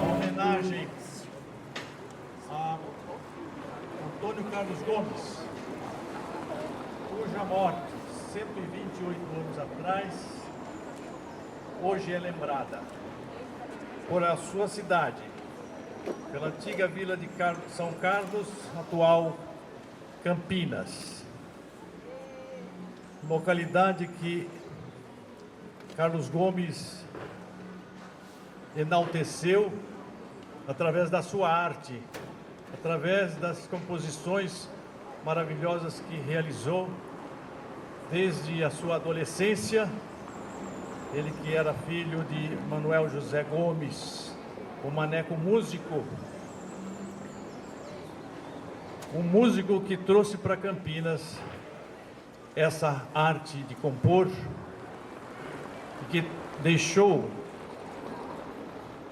Homenagem a Antônio Carlos Gomes, cuja morte, 128 anos atrás, hoje é lembrada por a sua cidade, pela antiga vila de São Carlos, atual Campinas, localidade que Carlos Gomes enalteceu através da sua arte, através das composições maravilhosas que realizou desde a sua adolescência. Ele que era filho de Manuel José Gomes, o Maneco músico, um músico que trouxe para Campinas essa arte de compor, que deixou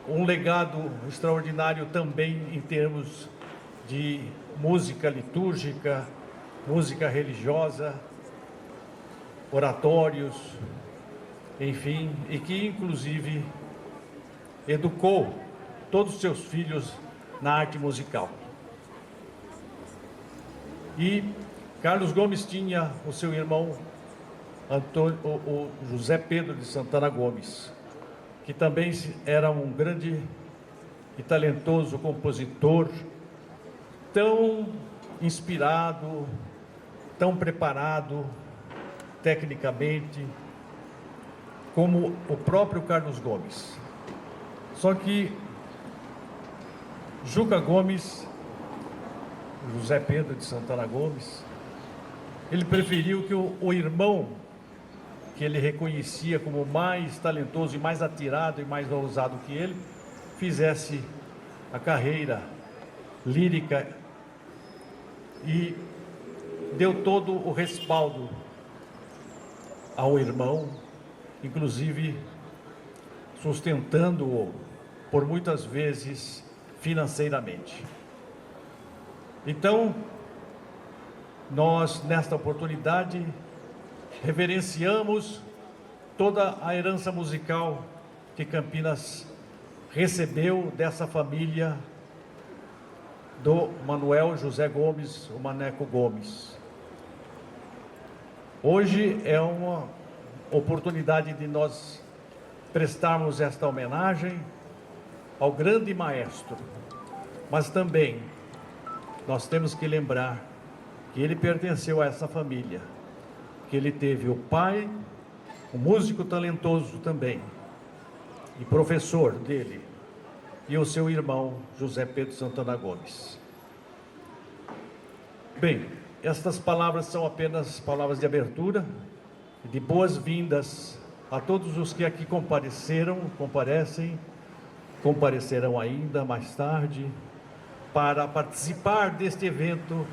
um legado extraordinário também em termos de música litúrgica, música religiosa, oratórios, enfim, e que inclusive educou todos os seus filhos na arte musical. E Carlos Gomes tinha o seu irmão o José Pedro de Santana Gomes, que também era um grande e talentoso compositor, tão inspirado, tão preparado tecnicamente, como o próprio Carlos Gomes. Só que Juca Gomes, José Pedro de Santana Gomes, ele preferiu que o irmão, que ele reconhecia como mais talentoso e mais atirado e mais ousado que ele, fizesse a carreira lírica, e deu todo o respaldo ao irmão, inclusive sustentando-o por muitas vezes financeiramente. Então, nós nesta oportunidade reverenciamos toda a herança musical que Campinas recebeu dessa família do Manuel José Gomes, o Maneco Gomes. Hoje é uma oportunidade de nós prestarmos esta homenagem ao grande maestro, mas também nós temos que lembrar que ele pertenceu a essa família, que ele teve o pai, um músico talentoso também, e professor dele, e o seu irmão José Pedro Santana Gomes. Bem, estas palavras são apenas palavras de abertura e de boas-vindas a todos os que aqui comparecerão ainda mais tarde para participar deste evento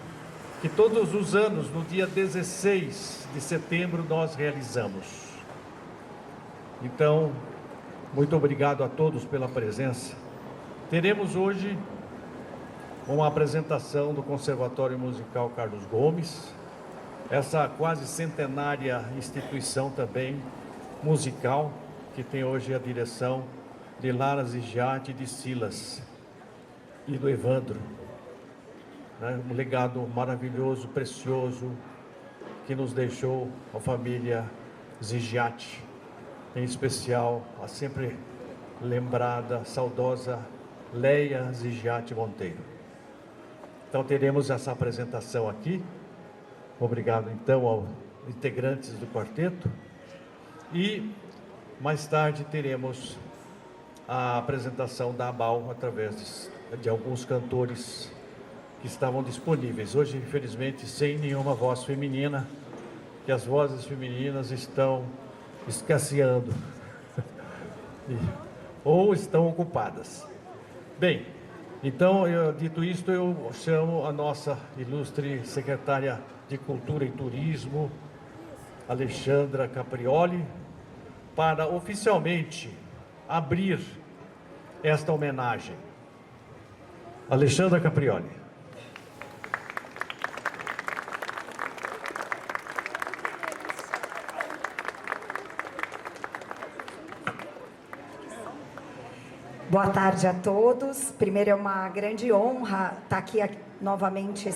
que todos os anos, no dia 16 de setembro, nós realizamos. Então, muito obrigado a todos pela presença. Teremos hoje uma apresentação do Conservatório Musical Carlos Gomes, essa quase centenária instituição também musical, que tem hoje a direção de Lara Zigiati e de Silas e do Evandro, né? Um legado maravilhoso, precioso, que nos deixou a família Zigiati. em especial a sempre lembrada, saudosa Leia Zigiati Monteiro. Então teremos essa apresentação aqui. Obrigado então aos integrantes do quarteto. E mais tarde teremos a apresentação da ABAL através de alguns cantores que estavam disponíveis. Hoje, infelizmente, sem nenhuma voz feminina, que as vozes femininas estão escasseando ou estão ocupadas. Bem, então, dito isto, eu chamo a nossa ilustre secretária de Cultura e Turismo, Alexandra Caprioli, para oficialmente abrir esta homenagem. Alexandra Caprioli. Boa tarde a todos. Primeiro, é uma grande honra estar aqui novamente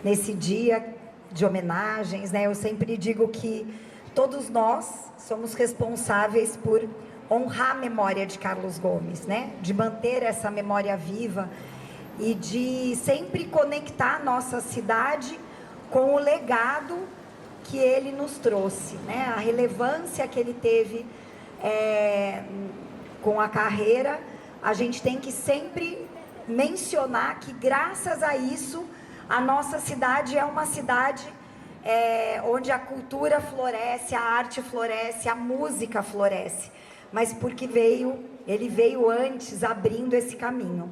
nesse dia de homenagens, né? Eu sempre digo que todos nós somos responsáveis por honrar a memória de Carlos Gomes, né? De manter essa memória viva e de sempre conectar a nossa cidade com o legado que ele nos trouxe, né? A relevância que ele teve com a carreira. A gente tem que sempre mencionar que, graças a isso, a nossa cidade é uma cidade onde a cultura floresce, a arte floresce, a música floresce, mas porque ele veio antes, abrindo esse caminho.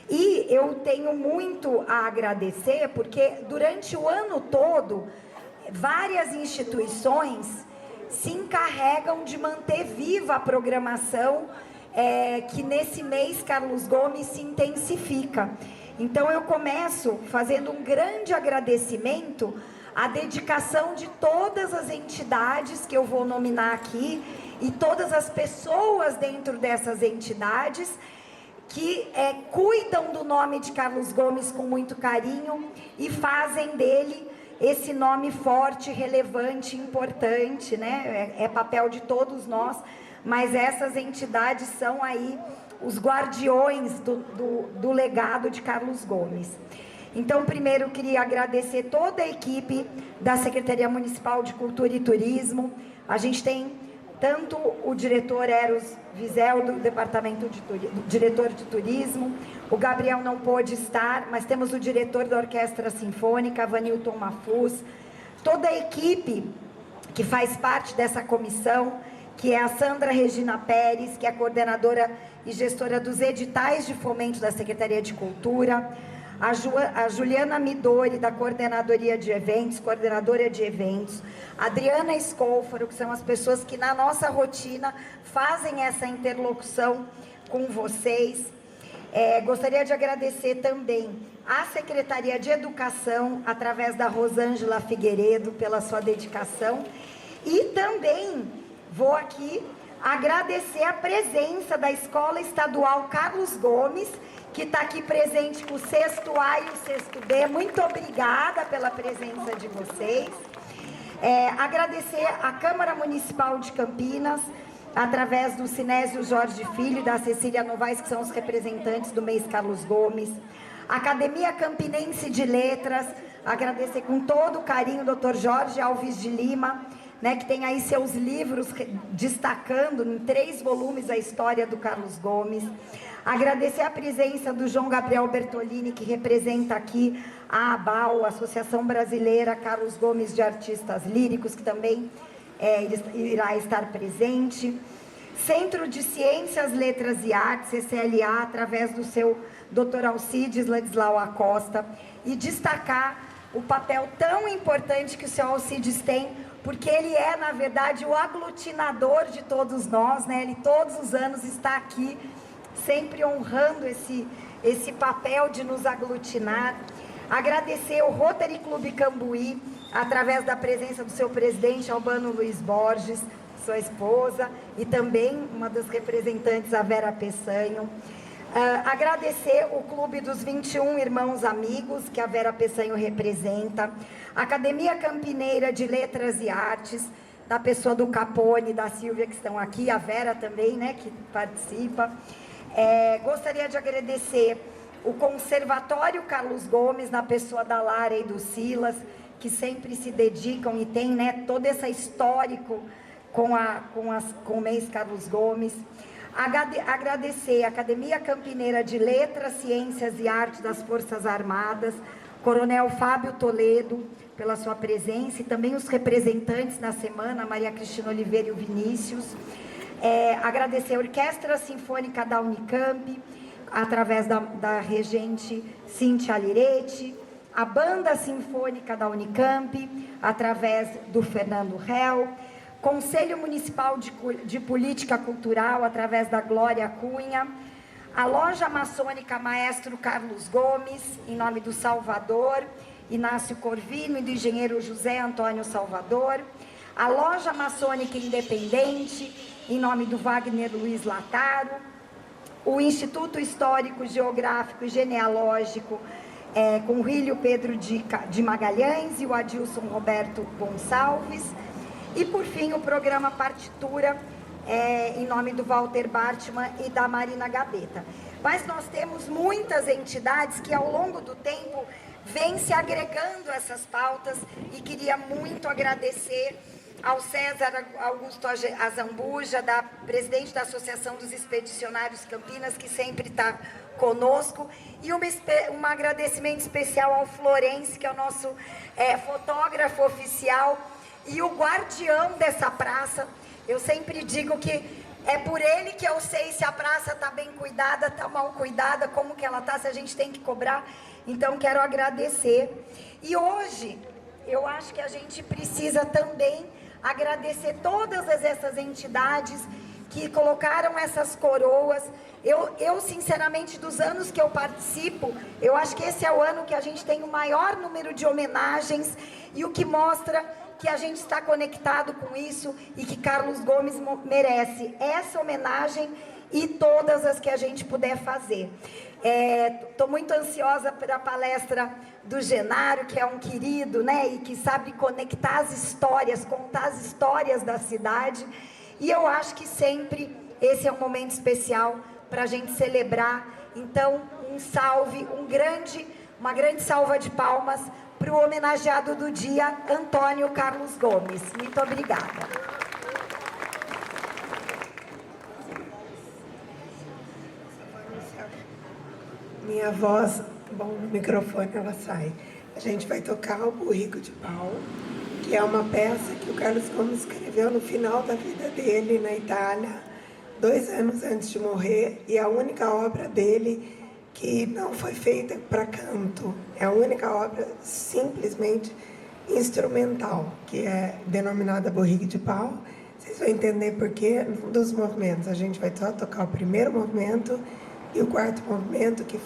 E eu tenho muito a agradecer, porque durante o ano todo, várias instituições se encarregam de manter viva a programação que nesse mês Carlos Gomes se intensifica. Então eu começo fazendo um grande agradecimento à dedicação de todas as entidades que eu vou nominar aqui e todas as pessoas dentro dessas entidades que cuidam do nome de Carlos Gomes com muito carinho e fazem dele esse nome forte, relevante, importante, né? É papel de todos nós, mas essas entidades são aí os guardiões do legado de Carlos Gomes. Então, primeiro, eu queria agradecer toda a equipe da Secretaria Municipal de Cultura e Turismo. A gente tem tanto o diretor Eros Wiesel, do Departamento diretor de Turismo, o Gabriel não pôde estar, mas temos o diretor da Orquestra Sinfônica, Vanilton Mafuz, toda a equipe que faz parte dessa comissão, que é a Sandra Regina Pérez, que é a coordenadora e gestora dos editais de fomento da Secretaria de Cultura, a Juliana Midori, da Coordenadoria de Eventos, coordenadora de eventos, a Adriana Escófaro, que são as pessoas que na nossa rotina fazem essa interlocução com vocês. Gostaria de agradecer também à Secretaria de Educação, através da Rosângela Figueiredo, pela sua dedicação, e também vou aqui agradecer a presença da Escola Estadual Carlos Gomes, que está aqui presente com o 6º A e o 6º B. Muito obrigada pela presença de vocês. Agradecer à Câmara Municipal de Campinas, através do Sinésio Jorge Filho e da Cecília Novaes, que são os representantes do mês Carlos Gomes. Academia Campinense de Letras, agradecer com todo o carinho o Dr. Jorge Alves de Lima, né, que tem aí seus livros destacando em 3 volumes a história do Carlos Gomes. Agradecer a presença do João Gabriel Bertolini, que representa aqui a ABAL, a Associação Brasileira Carlos Gomes de Artistas Líricos, que também irá estar presente. Centro de Ciências, Letras e Artes, CCLA, através do seu Dr. Alcides Ladislau Acosta, e destacar o papel tão importante que o seu Alcides tem, porque ele é, na verdade, o aglutinador de todos nós, né? Ele todos os anos está aqui, sempre honrando esse papel de nos aglutinar. Agradecer o Rotary Clube Cambuí, através da presença do seu presidente, Albano Luiz Borges, sua esposa, e também uma das representantes, a Vera Peçanho. Agradecer o Clube dos 21 Irmãos Amigos, que a Vera Peçanho representa, Academia Campineira de Letras e Artes, na pessoa do Capone e da Silvia, que estão aqui, a Vera também, né, que participa. Gostaria de agradecer o Conservatório Carlos Gomes, na pessoa da Lara e do Silas, que sempre se dedicam e tem, né, todo esse histórico com o mês Carlos Gomes. Agradecer a Academia Campineira de Letras, Ciências e Artes das Forças Armadas, Coronel Fábio Toledo, pela sua presença, e também os representantes na semana, Maria Cristina Oliveira e o Vinícius. Agradecer a Orquestra Sinfônica da Unicamp, através da regente Cíntia Liretti, a Banda Sinfônica da Unicamp, através do Fernando Hell, Conselho Municipal de Política Cultural, através da Glória Cunha, a Loja Maçônica Maestro Carlos Gomes, em nome do Salvador, Inácio Corvino, e do engenheiro José Antônio Salvador, a Loja Maçônica Independente, em nome do Wagner Luiz Lataro, o Instituto Histórico, Geográfico e Genealógico, com o Rílio Pedro de Magalhães e o Adilson Roberto Gonçalves, e por fim o programa Partitura, em nome do Walter Bartman e da Marina Gabeta. Mas nós temos muitas entidades que ao longo do tempo vêm se agregando a essas pautas, e queria muito agradecer ao César Augusto Azambuja, presidente da Associação dos Expedicionários Campinas, que sempre está conosco, e um agradecimento especial ao Florense, que é o nosso fotógrafo oficial e o guardião dessa praça. Eu sempre digo que é por ele que eu sei se a praça está bem cuidada, está mal cuidada, como que ela está, se a gente tem que cobrar. Então, quero agradecer. E hoje, eu acho que a gente precisa também agradecer todas essas entidades que colocaram essas coroas. Eu, sinceramente, dos anos que eu participo, eu acho que esse é o ano que a gente tem o maior número de homenagens, e o que mostra que a gente está conectado com isso, e que Carlos Gomes merece essa homenagem e todas as que a gente puder fazer. Estou muito ansiosa para a palestra do Genaro, que é um querido, né, e que sabe conectar as histórias, contar as histórias da cidade, e eu acho que sempre esse é um momento especial para a gente celebrar. Então, uma grande salva de palmas para o homenageado do dia, Antônio Carlos Gomes. Muito obrigada. Minha voz, bom, no microfone ela sai. A gente vai tocar o Burrico de Pau, que é uma peça que o Carlos Gomes escreveu no final da vida dele, na Itália, 2 anos antes de morrer, e é a única obra dele que não foi feita para canto. É a única obra simplesmente instrumental, que é denominada Burrico de Pau. Vocês vão entender por quê num dos movimentos. A gente vai só tocar o primeiro movimento e o quarto movimento, que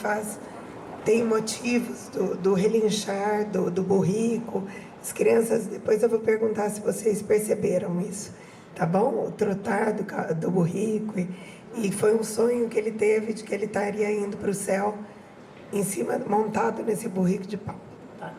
tem motivos do relinchar, do burrico. As crianças, depois eu vou perguntar se vocês perceberam isso, tá bom? O trotar do burrico, e foi um sonho que ele teve de que ele estaria indo para o céu em cima, montado nesse burrico de pau. Tá?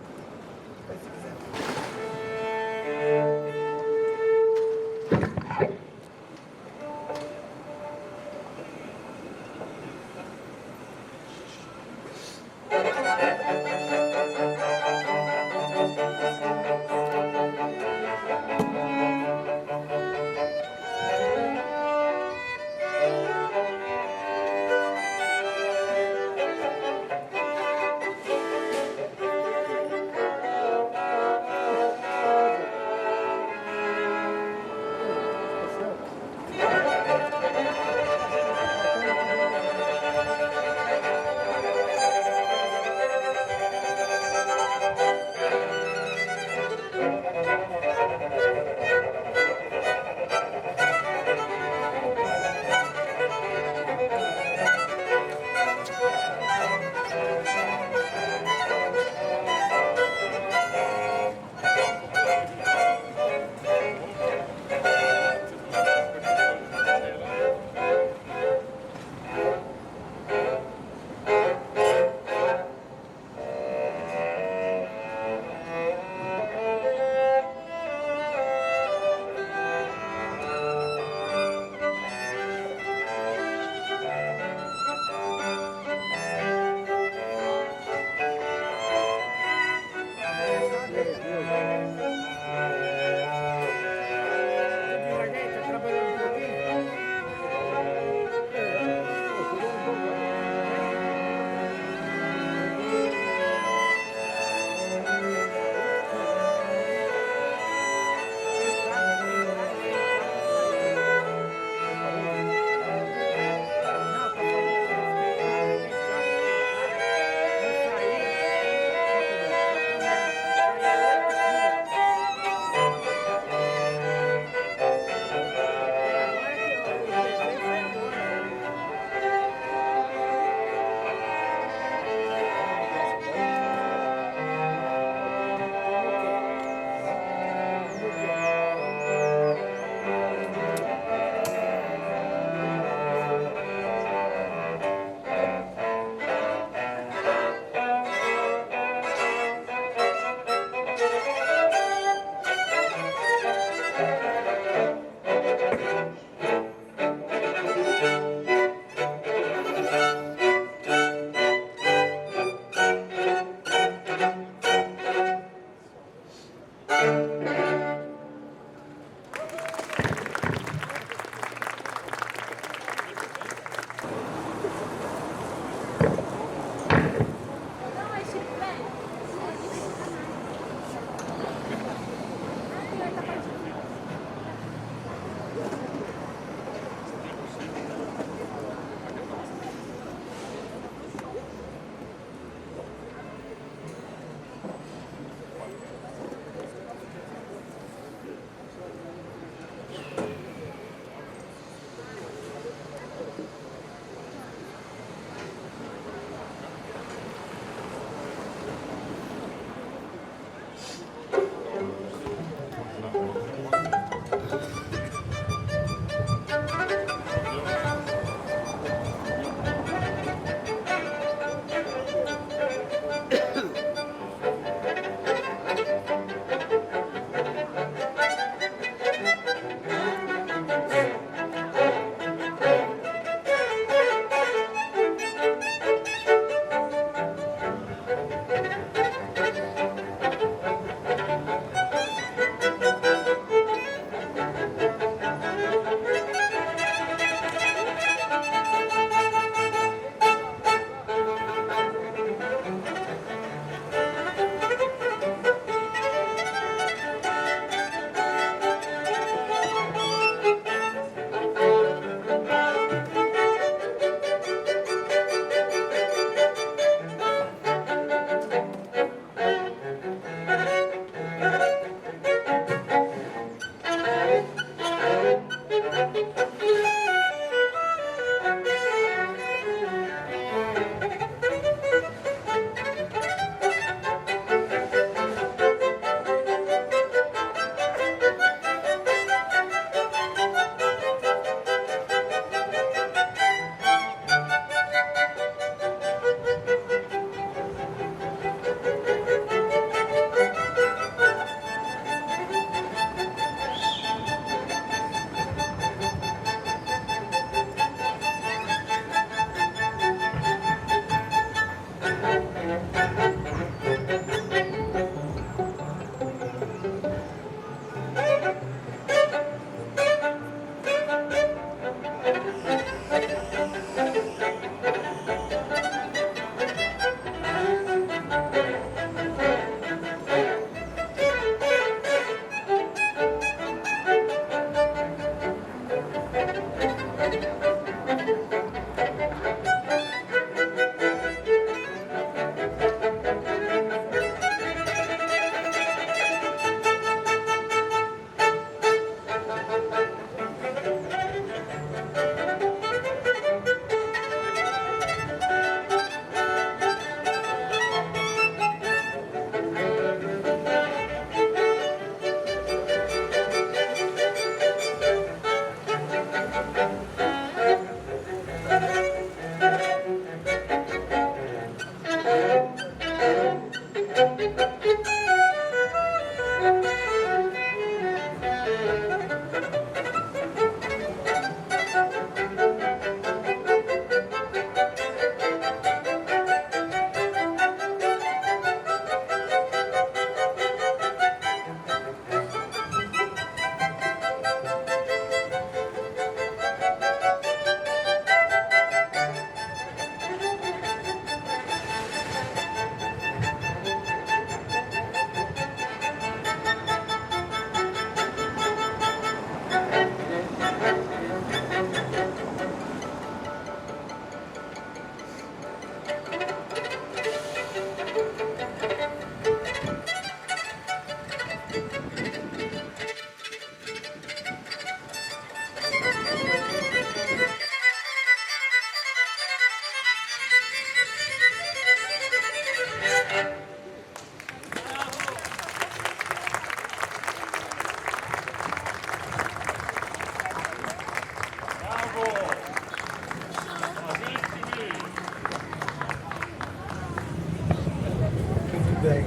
bem,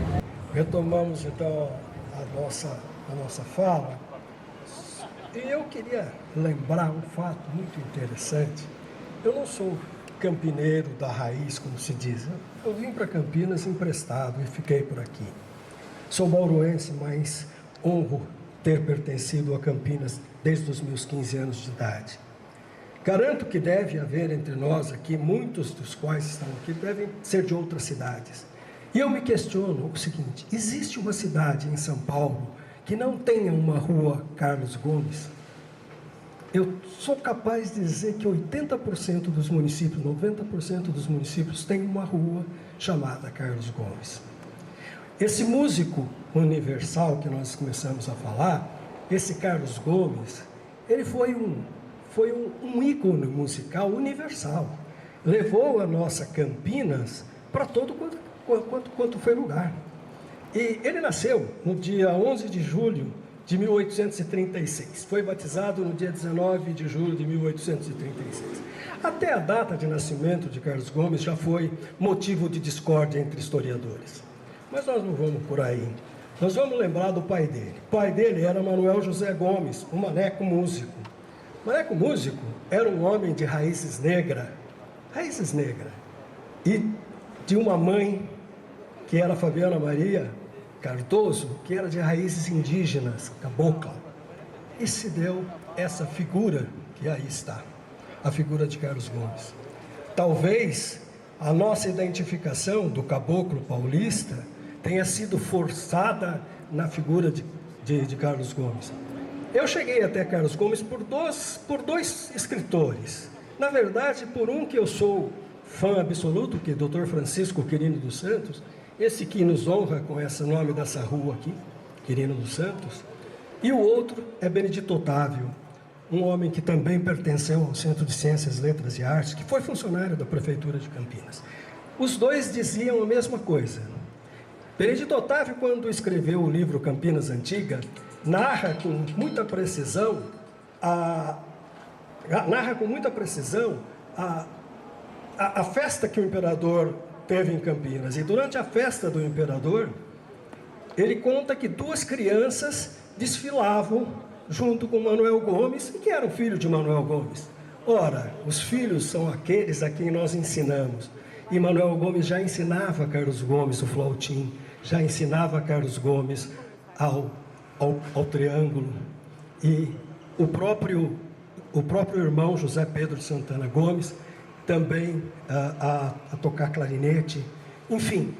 retomamos então a nossa fala. E eu queria lembrar um fato muito interessante. Eu não sou campineiro da raiz, como se diz. Eu vim para Campinas emprestado e fiquei por aqui. Sou bauruense, mas honro ter pertencido a Campinas desde os meus 15 anos de idade. Garanto que deve haver entre nós aqui, muitos dos quais estão aqui, devem ser de outras cidades. E eu me questiono o seguinte: existe uma cidade em São Paulo que não tenha uma rua Carlos Gomes? Eu sou capaz de dizer que 80% dos municípios, 90% dos municípios têm uma rua chamada Carlos Gomes. Esse músico universal que nós começamos a falar, esse Carlos Gomes, ele foi um ícone musical universal. Levou a nossa Campinas para todo quanto foi lugar. E ele nasceu no dia 11 de julho de 1836. Foi batizado no dia 19 de julho de 1836. Até a data de nascimento de Carlos Gomes já foi motivo de discórdia entre historiadores. Mas nós não vamos por aí. Nós vamos lembrar do pai dele. O pai dele era Manuel José Gomes, o Maneco Músico. Maneco Músico era um homem de raízes negras, e de uma mãe que era Fabiana Maria Cardoso, que era de raízes indígenas, cabocla. E se deu essa figura que aí está, a figura de Carlos Gomes. Talvez a nossa identificação do caboclo paulista tenha sido forçada na figura de Carlos Gomes. Eu cheguei até Carlos Gomes por dois escritores. Na verdade, por um que eu sou fã absoluto, que é o Dr. Francisco Quirino dos Santos, esse que nos honra com esse nome dessa rua aqui, Quirino dos Santos. E o outro é Benedito Otávio, um homem que também pertenceu ao Centro de Ciências, Letras e Artes, que foi funcionário da Prefeitura de Campinas. Os dois diziam a mesma coisa. Benedito Otávio, quando escreveu o livro Campinas Antiga, narra com muita precisão a festa que o imperador teve em Campinas. E durante a festa do imperador, ele conta que duas crianças desfilavam junto com Manuel Gomes, e que eram filhos de Manuel Gomes. Ora, os filhos são aqueles a quem nós ensinamos. E Manuel Gomes já ensinava a Carlos Gomes o flautim, já ensinava a Carlos Gomes ao triângulo. E o próprio irmão José Pedro de Santana Gomes também a tocar clarinete. Enfim,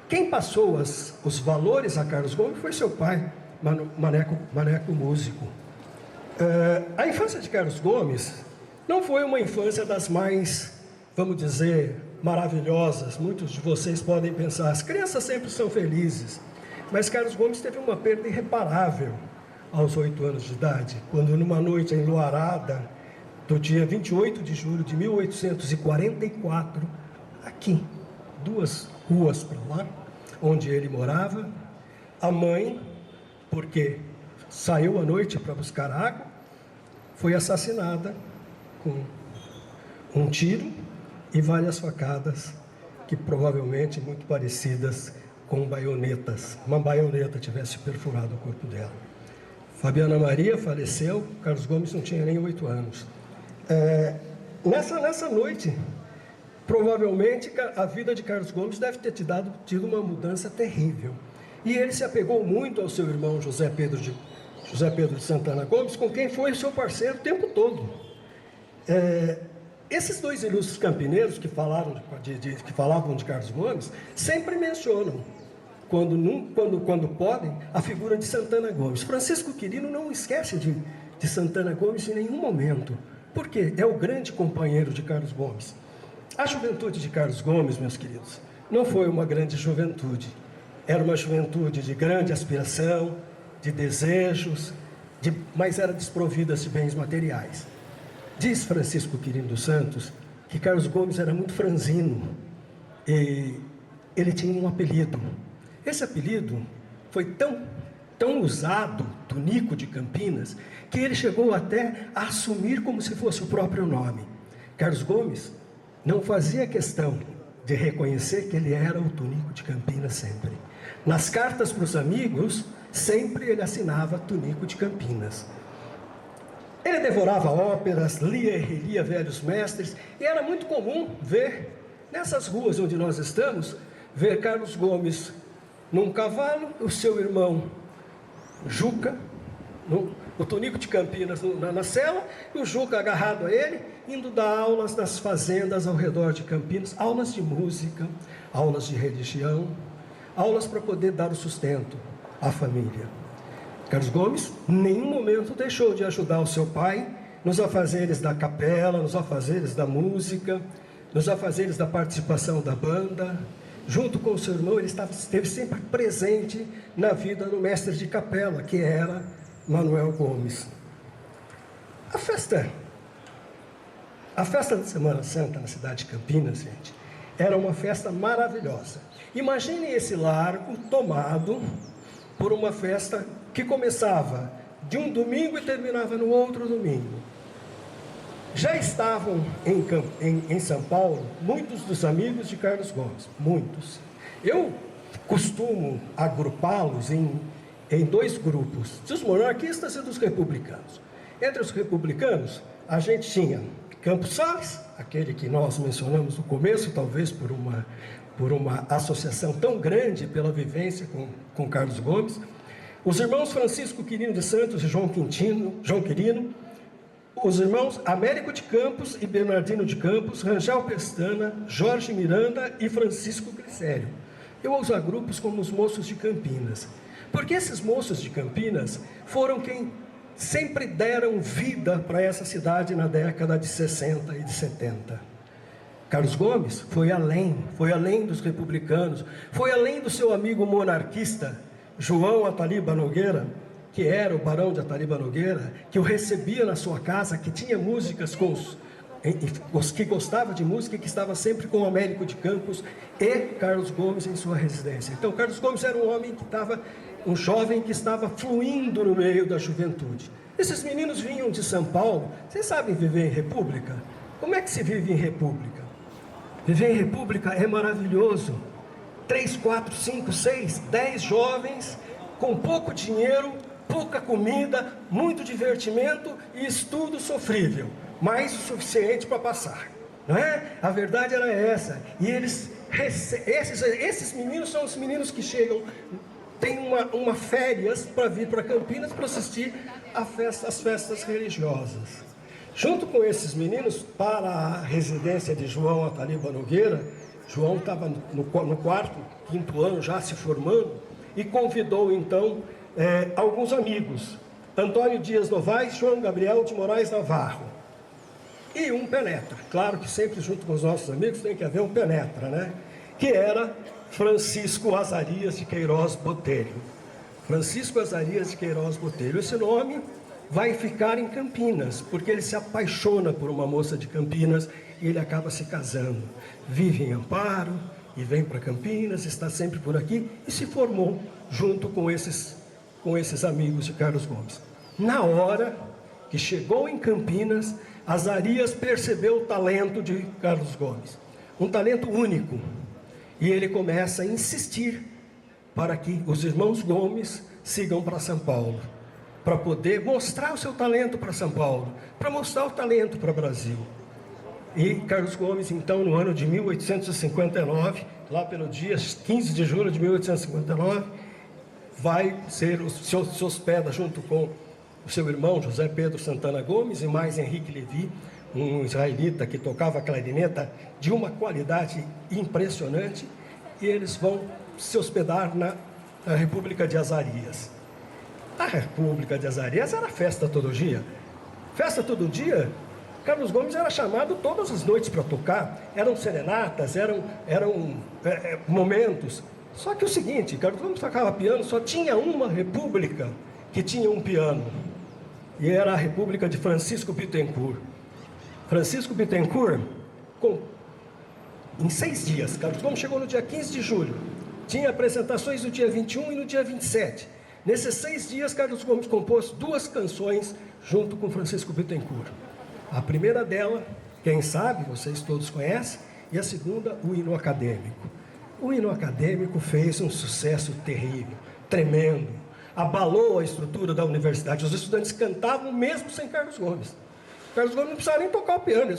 quem passou os valores a Carlos Gomes foi seu pai, Maneco Músico. A infância de Carlos Gomes não foi uma infância das mais, vamos dizer, maravilhosas. Muitos de vocês podem pensar, as crianças sempre são felizes. Mas Carlos Gomes teve uma perda irreparável aos 8 anos de idade, quando numa noite enluarada, do dia 28 de julho de 1844, aqui, 2 ruas para lá, onde ele morava, a mãe, porque saiu à noite para buscar água, foi assassinada com um tiro e várias facadas, que provavelmente muito parecidas com baionetas. Uma baioneta tivesse perfurado o corpo dela. Fabiana Maria faleceu, Carlos Gomes não tinha nem 8 anos. Nessa noite, provavelmente a vida de Carlos Gomes deve ter tido uma mudança terrível. E ele se apegou muito ao seu irmão José Pedro de Santana Gomes, com quem foi seu parceiro o tempo todo. Esses dois ilustres campineiros que falavam de Carlos Gomes sempre mencionam, quando podem, a figura de Santana Gomes. Francisco Quirino não esquece de Santana Gomes em nenhum momento, porque é o grande companheiro de Carlos Gomes. A juventude de Carlos Gomes, meus queridos, não foi uma grande juventude. Era uma juventude de grande aspiração, de desejos, mas era desprovida de bens materiais. Diz Francisco Quirino dos Santos que Carlos Gomes era muito franzino e ele tinha um apelido. Esse apelido foi tão usado, Tunico de Campinas, que ele chegou até a assumir como se fosse o próprio nome. Carlos Gomes não fazia questão de reconhecer que ele era o Tunico de Campinas sempre. Nas cartas para os amigos, sempre ele assinava Tunico de Campinas. Ele devorava óperas, lia e relia velhos mestres, e era muito comum ver, nessas ruas onde nós estamos, ver Carlos Gomes num cavalo, o seu irmão Juca, o Tonico de Campinas na cela, e o Juca agarrado a ele, indo dar aulas nas fazendas ao redor de Campinas, aulas de música, aulas de religião, aulas para poder dar o sustento à família. Carlos Gomes, em nenhum momento, deixou de ajudar o seu pai nos afazeres da capela, nos afazeres da música, nos afazeres da participação da banda. Junto com o seu irmão, ele esteve sempre presente na vida do mestre de capela, que era Manuel Gomes. A festa da Semana Santa na cidade de Campinas, gente, era uma festa maravilhosa. Imaginem esse largo tomado por uma festa que começava de um domingo e terminava no outro domingo. Já estavam em São Paulo muitos dos amigos de Carlos Gomes, muitos. Eu costumo agrupá-los em dois grupos, dos monarquistas e dos republicanos. Entre os republicanos, a gente tinha Campos Sales, aquele que nós mencionamos no começo, talvez por uma associação tão grande pela vivência com Carlos Gomes, os irmãos Francisco Quirino de Santos e João Quirino, os irmãos Américo de Campos e Bernardino de Campos, Rangel Pestana, Jorge Miranda e Francisco Glicério. Eu os agrupo como os moços de Campinas, porque esses moços de Campinas foram quem sempre deram vida para essa cidade na década de 60 e de 70. Carlos Gomes foi além dos republicanos, foi além do seu amigo monarquista, João Ataliba Nogueira, que era o barão de Ataliba Nogueira, que o recebia na sua casa, que tinha músicas que gostava de música e que estava sempre com o Américo de Campos e Carlos Gomes em sua residência. Então, Carlos Gomes era um jovem que estava fluindo no meio da juventude. Esses meninos vinham de São Paulo. Vocês sabem viver em república? Como é que se vive em república? Viver em república é maravilhoso. 3, 4, 5, 6, 10 jovens com pouco dinheiro, pouca comida, muito divertimento e estudo sofrível, mas o suficiente para passar, não é? A verdade era essa. E esses meninos são os meninos que chegam, têm uma férias para vir para Campinas para assistir às festas religiosas. Junto com esses meninos, para a residência de João Ataliba Nogueira, João estava no quarto, quinto ano já se formando, e convidou então alguns amigos, Antônio Dias Novaes, João Gabriel de Moraes Navarro, e um penetra. Claro que sempre junto com os nossos amigos tem que haver um penetra, né? Que era Francisco Azarias de Queiroz Botelho. Francisco Azarias de Queiroz Botelho. Esse nome vai ficar em Campinas, porque ele se apaixona por uma moça de Campinas e ele acaba se casando. Vive em Amparo e vem para Campinas, está sempre por aqui e se formou junto com esses amigos de Carlos Gomes. Na hora que chegou em Campinas, Azarias percebeu o talento de Carlos Gomes, um talento único, e ele começa a insistir para que os irmãos Gomes sigam para São Paulo, para poder mostrar o seu talento para São Paulo, para mostrar o talento para o Brasil. E Carlos Gomes, então, no ano de 1859, lá pelo dia 15 de julho de 1859, se hospeda junto com o seu irmão José Pedro Santana Gomes e mais Henrique Levi, um israelita que tocava clarineta de uma qualidade impressionante, e eles vão se hospedar na República de Azarias. A República de Azarias era festa todo dia. Festa todo dia. Carlos Gomes era chamado todas as noites para tocar. Eram serenatas, eram momentos. Só que o seguinte, Carlos Gomes tocava piano, só tinha uma república que tinha um piano. E era a República de Francisco Bittencourt. Francisco Bittencourt, em 6 dias, Carlos Gomes chegou no dia 15 de julho. Tinha apresentações no dia 21 e no dia 27. Nesses 6 dias, Carlos Gomes compôs 2 canções junto com Francisco Bittencourt. A primeira dela, quem sabe, vocês todos conhecem, e a segunda, o Hino Acadêmico. O Hino Acadêmico fez um sucesso terrível, tremendo. abalou a estrutura da universidade. Os estudantes cantavam mesmo sem Carlos Gomes. Carlos Gomes não precisava nem tocar o piano,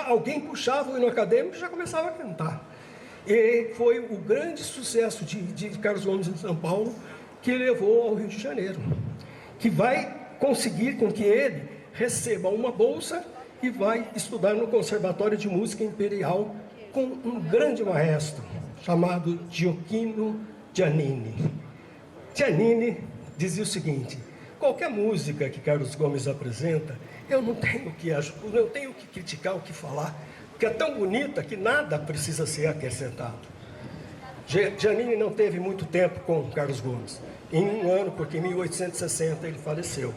alguém puxava o hino acadêmico e já começava a cantar. E foi o grande sucesso de Carlos Gomes em São Paulo que levou ao Rio de Janeiro, que vai conseguir com que ele receba uma bolsa e vai estudar no Conservatório de Música Imperial com um grande maestro chamado Gioacchino Giannini. Giannini dizia o seguinte: qualquer música que Carlos Gomes apresenta, eu não tenho que criticar, o que falar, porque é tão bonita que nada precisa ser acrescentado. Giannini não teve muito tempo com Carlos Gomes, em um ano, porque em 1860 ele faleceu.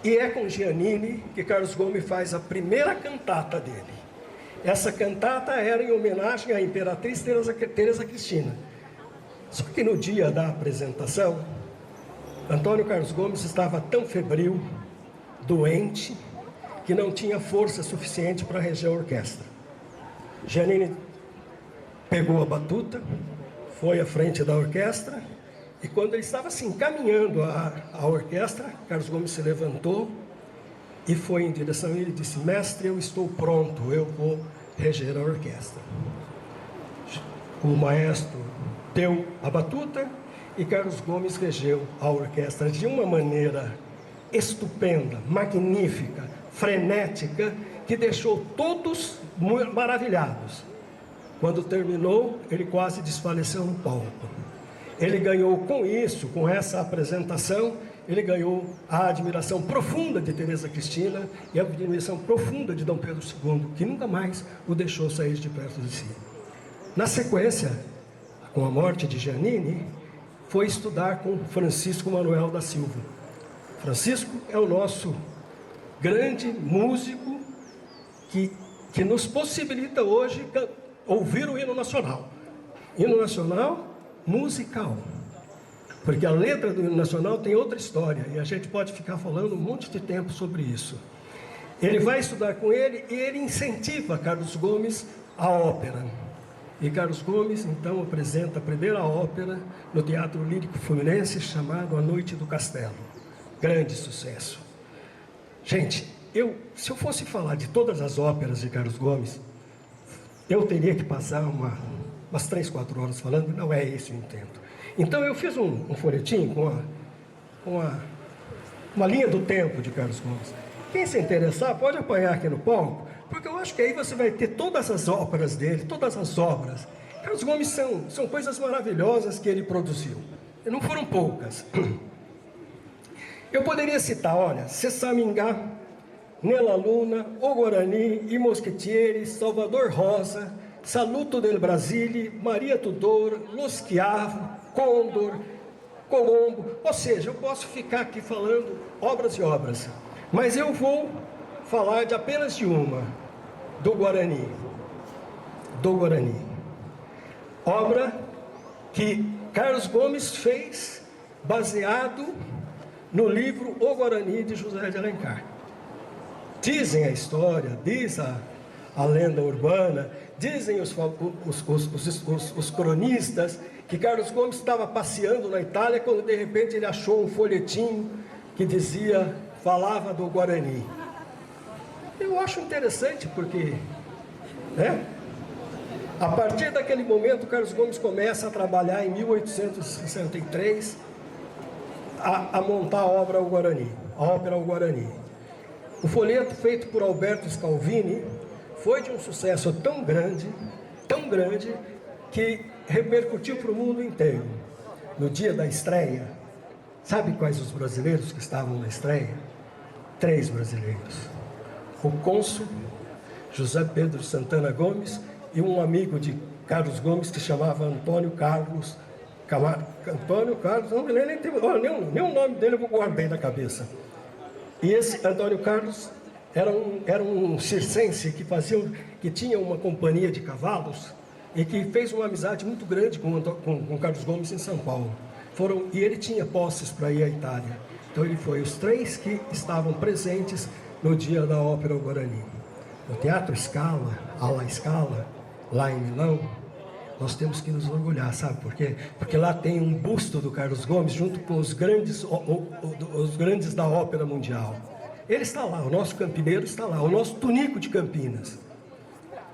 E é com Giannini que Carlos Gomes faz a primeira cantata dele. Essa cantata era em homenagem à Imperatriz Teresa Cristina. Só que no dia da apresentação, Antônio Carlos Gomes estava tão febril, doente, que não tinha força suficiente para reger a orquestra. Giannini pegou a batuta, foi à frente da orquestra, e quando ele estava se encaminhando à orquestra, Carlos Gomes se levantou e foi em direção a ele e disse: mestre, eu estou pronto, eu vou reger a orquestra. O maestro deu a batuta e Carlos Gomes regeu a orquestra de uma maneira estupenda, magnífica, frenética, que deixou todos maravilhados. Quando terminou, ele quase desfaleceu no palco. Ele ganhou com isso, com essa apresentação, ele ganhou a admiração profunda de Teresa Cristina e a admiração profunda de Dom Pedro II, que nunca mais o deixou sair de perto de si. Na sequência, com a morte de Giannini, foi estudar com Francisco Manuel da Silva. Francisco é o nosso grande músico que nos possibilita hoje ouvir o hino nacional. Hino nacional musical. Porque a letra do hino nacional tem outra história, e a gente pode ficar falando um monte de tempo sobre isso. Ele vai estudar com ele e ele incentiva Carlos Gomes à ópera. E Carlos Gomes, então, apresenta a primeira ópera no Teatro Lírico Fluminense, chamado A Noite do Castelo. Grande sucesso. Gente, se eu fosse falar de todas as óperas de Carlos Gomes, eu teria que passar umas 3, 4 horas falando, não é esse o intento. Então eu fiz um folhetim com uma linha do tempo de Carlos Gomes. Quem se interessar pode apanhar aqui no palco, porque eu acho que aí você vai ter todas as óperas dele, todas as obras. Carlos Gomes são coisas maravilhosas que ele produziu. E não foram poucas. Eu poderia citar, olha, Sessamingá, Nella Luna, O Guarani, I Moschettieri, Salvador Rosa, Saluto del Brasile, Maria Tudor, Lo Schiavo, Condor, Colombo. Ou seja, eu posso ficar aqui falando obras e obras, mas eu vou falar de apenas de uma, do Guarani. Do Guarani. Obra que Carlos Gomes fez baseado no livro O Guarani de José de Alencar. Dizem a história, diz a lenda urbana, dizem os cronistas que Carlos Gomes estava passeando na Itália quando de repente ele achou um folhetim que falava do Guarani. Eu acho interessante porque, a partir daquele momento Carlos Gomes começa a trabalhar em 1863 a montar a obra ao Guarani, a ópera ao Guarani. O folheto feito por Alberto Scalvini foi de um sucesso tão grande, que repercutiu para o mundo inteiro. No dia da estreia, sabe quais os brasileiros que estavam na estreia? 3 brasileiros. O cônsul José Pedro Santana Gomes e um amigo de Carlos Gomes que chamava Antônio Carlos Antônio Carlos, não me lembro nem o nome dele, eu guardei na cabeça. E esse Antônio Carlos era um circense que tinha uma companhia de cavalos e que fez uma amizade muito grande com Carlos Gomes em São Paulo. E ele tinha posses para ir à Itália. Então ele foi os 3 que estavam presentes no dia da ópera ao Guarani. No Teatro Scala, alla Scala, lá em Milão, nós temos que nos orgulhar, sabe por quê? Porque lá tem um busto do Carlos Gomes junto com os grandes da ópera mundial. Ele está lá, o nosso campineiro está lá, o nosso Tunico de Campinas.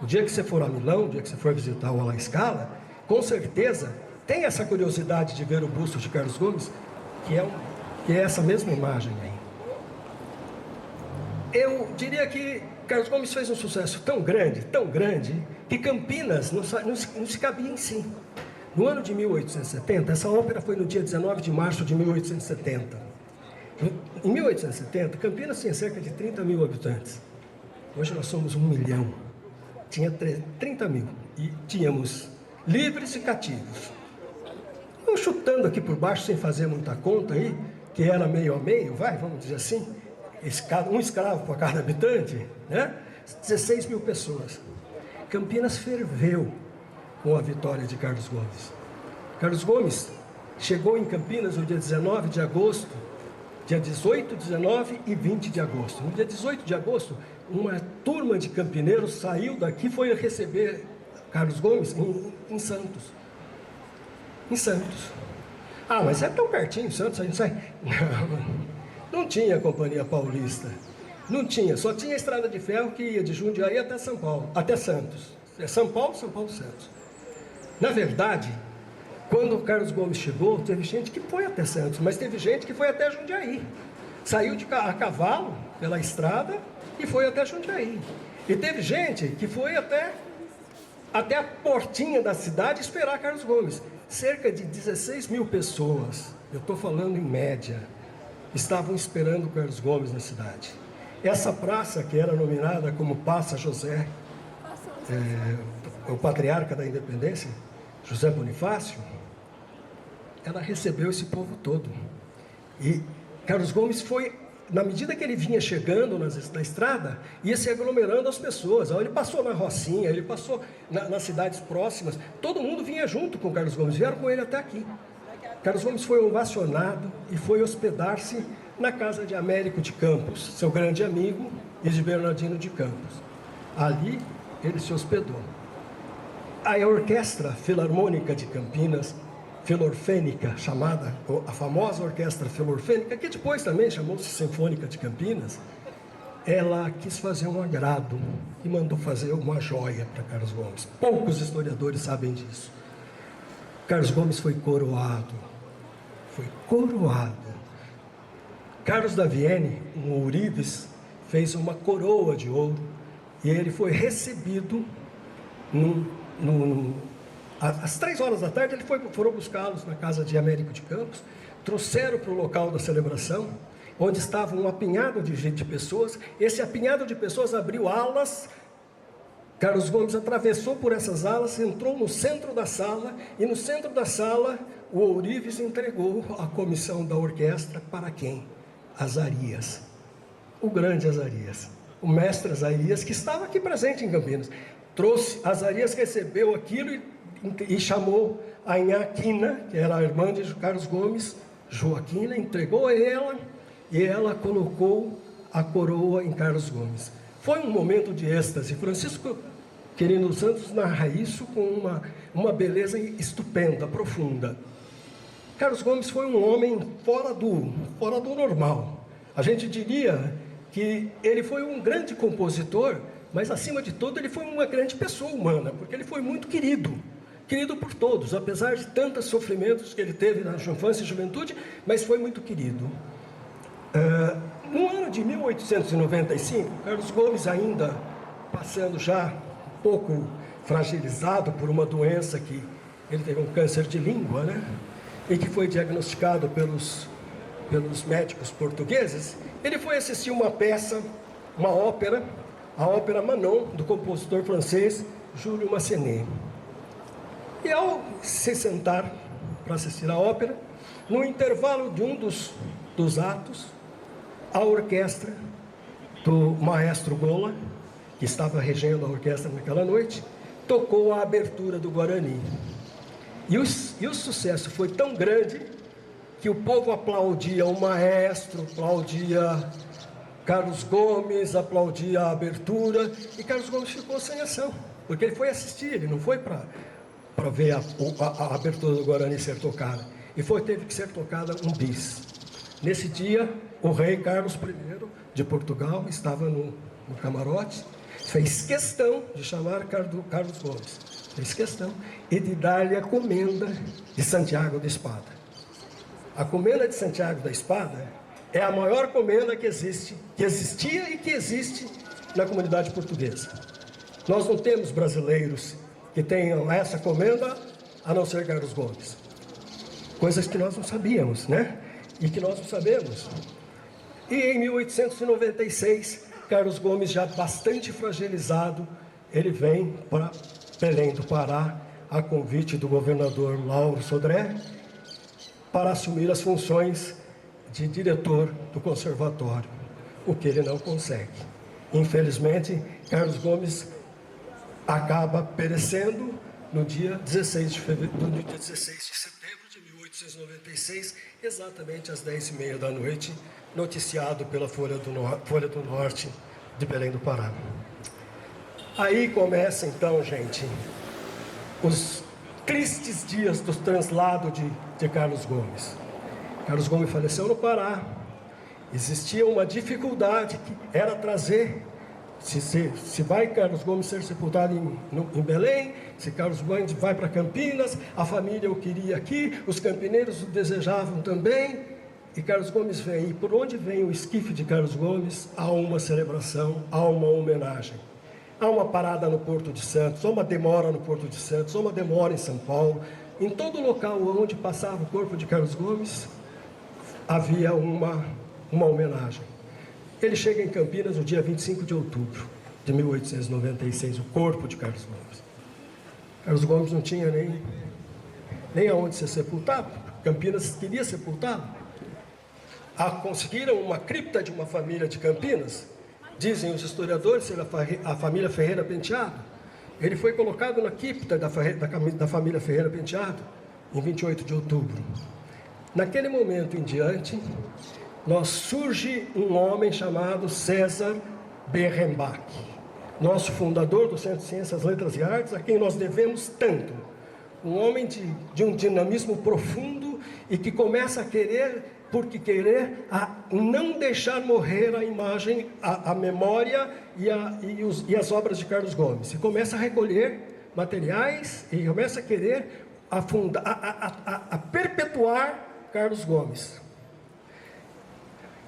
O dia que você for a Milão, o dia que você for visitar o La Scala, com certeza tem essa curiosidade de ver o busto de Carlos Gomes, que é essa mesma imagem aí. Eu diria que Carlos Gomes fez um sucesso tão grande, que Campinas não se cabia em si. No ano de 1870, essa ópera foi no dia 19 de março de 1870. Em 1870, Campinas tinha cerca de 30 mil habitantes. Hoje nós somos 1 milhão. Tinha 30 mil. E tínhamos livres e cativos. Vamos chutando aqui por baixo, sem fazer muita conta aí, que era meio a meio, vamos dizer assim, um escravo para cada habitante, né? 16 mil pessoas. Campinas ferveu com a vitória de Carlos Gomes. Carlos Gomes chegou em Campinas no dia 19 de agosto, dia 18, 19 e 20 de agosto. No dia 18 de agosto, uma turma de campineiros saiu daqui e foi receber Carlos Gomes em Santos. Em Santos. Ah, mas é tão pertinho, Santos, a gente sai. Não tinha Companhia Paulista. Não tinha, só tinha estrada de ferro que ia de Jundiaí até São Paulo, até Santos. É São Paulo, Santos. Na verdade, quando o Carlos Gomes chegou, teve gente que foi até Santos, mas teve gente que foi até Jundiaí. Saiu a cavalo pela estrada e foi até Jundiaí. E teve gente que foi até a portinha da cidade esperar Carlos Gomes. Cerca de 16 mil pessoas, eu estou falando em média, estavam esperando Carlos Gomes na cidade. Essa praça, que era nominada como Praça José, o patriarca da independência, José Bonifácio, ela recebeu esse povo todo. E Carlos Gomes foi, na medida que ele vinha chegando na estrada, ia se aglomerando as pessoas. Ele passou na Rocinha, ele passou nas cidades próximas, todo mundo vinha junto com Carlos Gomes, vieram com ele até aqui. Carlos Gomes foi ovacionado e foi hospedar-se na casa de Américo de Campos, seu grande amigo, e de Bernardino de Campos. Ali ele se hospedou. A Orquestra Filarmônica de Campinas, Filorfênica, chamada a famosa Orquestra Filorfênica, que depois também chamou-se Sinfônica de Campinas, ela quis fazer um agrado e mandou fazer uma joia para Carlos Gomes. Poucos historiadores sabem disso. Carlos Gomes foi coroado. Carlos da Vienne, um ourives, fez uma coroa de ouro e ele foi recebido às 3 horas da tarde. Foram buscá-los na casa de Américo de Campos, trouxeram para o local da celebração, onde estava um apinhado de pessoas. Esse apinhado de pessoas abriu alas. Carlos Gomes atravessou por essas alas, entrou no centro da sala, e no centro da sala o ourives entregou a comissão da orquestra para quem? Azarias, o grande Azarias, o mestre Azarias, que estava aqui presente em Campinas. Azarias recebeu aquilo e chamou a Inhaquina, que era a irmã de Carlos Gomes, Joaquina, entregou a ela, e ela colocou a coroa em Carlos Gomes. Foi um momento de êxtase. Francisco Quirino Santos narra isso com uma beleza estupenda, profunda. Carlos Gomes foi um homem fora do normal. A gente diria que ele foi um grande compositor, mas acima de tudo ele foi uma grande pessoa humana, porque ele foi muito querido por todos, apesar de tantos sofrimentos que ele teve na infância e juventude, mas foi muito querido. No ano de 1895, Carlos Gomes, ainda passando já um pouco fragilizado por uma doença que ele teve, um câncer de língua, né? E que foi diagnosticado pelos médicos portugueses, ele foi assistir uma peça, uma ópera, a ópera Manon, do compositor francês Júlio Massenet. E ao se sentar para assistir a ópera, no intervalo de um dos atos, a orquestra do maestro Gola, que estava regendo a orquestra naquela noite, tocou a abertura do Guarani. E o sucesso foi tão grande que o povo aplaudia o maestro, aplaudia Carlos Gomes, aplaudia a abertura, e Carlos Gomes ficou sem ação, porque ele foi assistir, ele não foi para para ver a abertura do Guarani ser tocada. E teve que ser tocada um bis. Nesse dia, o rei Carlos I de Portugal estava no camarote, fez questão de chamar Carlos Gomes, fez questão, e de dar-lhe a comenda de Santiago da Espada. A comenda de Santiago da Espada é a maior comenda que existia e que existe na comunidade portuguesa. Nós não temos brasileiros que tenham essa comenda, a não ser Carlos Gomes. Coisas que nós não sabíamos, né? E que nós não sabemos. E em 1896, Carlos Gomes, já bastante fragilizado, ele vem para Belém do Pará, a convite do governador Lauro Sodré, para assumir as funções de diretor do conservatório, o que ele não consegue. Infelizmente, Carlos Gomes acaba perecendo no dia 16 de setembro de 1896, exatamente às 10h30 da noite, noticiado pela Folha do Norte de Belém do Pará. Aí começa então, gente, os tristes dias do translado de Carlos Gomes. Carlos Gomes faleceu no Pará. Existia uma dificuldade que era trazer, se vai Carlos Gomes ser sepultado em Belém, se Carlos Gomes vai para Campinas, a família o queria aqui, os campineiros o desejavam também, e Carlos Gomes vem. E por onde vem o esquife de Carlos Gomes, há uma celebração, há uma homenagem. Há uma parada no Porto de Santos, há uma demora no Porto de Santos, há uma demora em São Paulo. Em todo local onde passava o corpo de Carlos Gomes, havia uma homenagem. Ele chega em Campinas no dia 25 de outubro de 1896, o corpo de Carlos Gomes. Carlos Gomes não tinha nem aonde ser sepultado. Campinas queria sepultá-lo. Conseguiram uma cripta de uma família de Campinas, dizem os historiadores, ser a família Ferreira Penteado. Ele foi colocado na cripta da família Ferreira Penteado em 28 de outubro. Naquele momento em diante, surge um homem chamado César Berrenbach, nosso fundador do Centro de Ciências, Letras e Artes, a quem nós devemos tanto. Um homem de um dinamismo profundo e que começa a querer não deixar morrer a imagem, a memória e as obras de Carlos Gomes. E começa a recolher materiais e começa a querer perpetuar Carlos Gomes.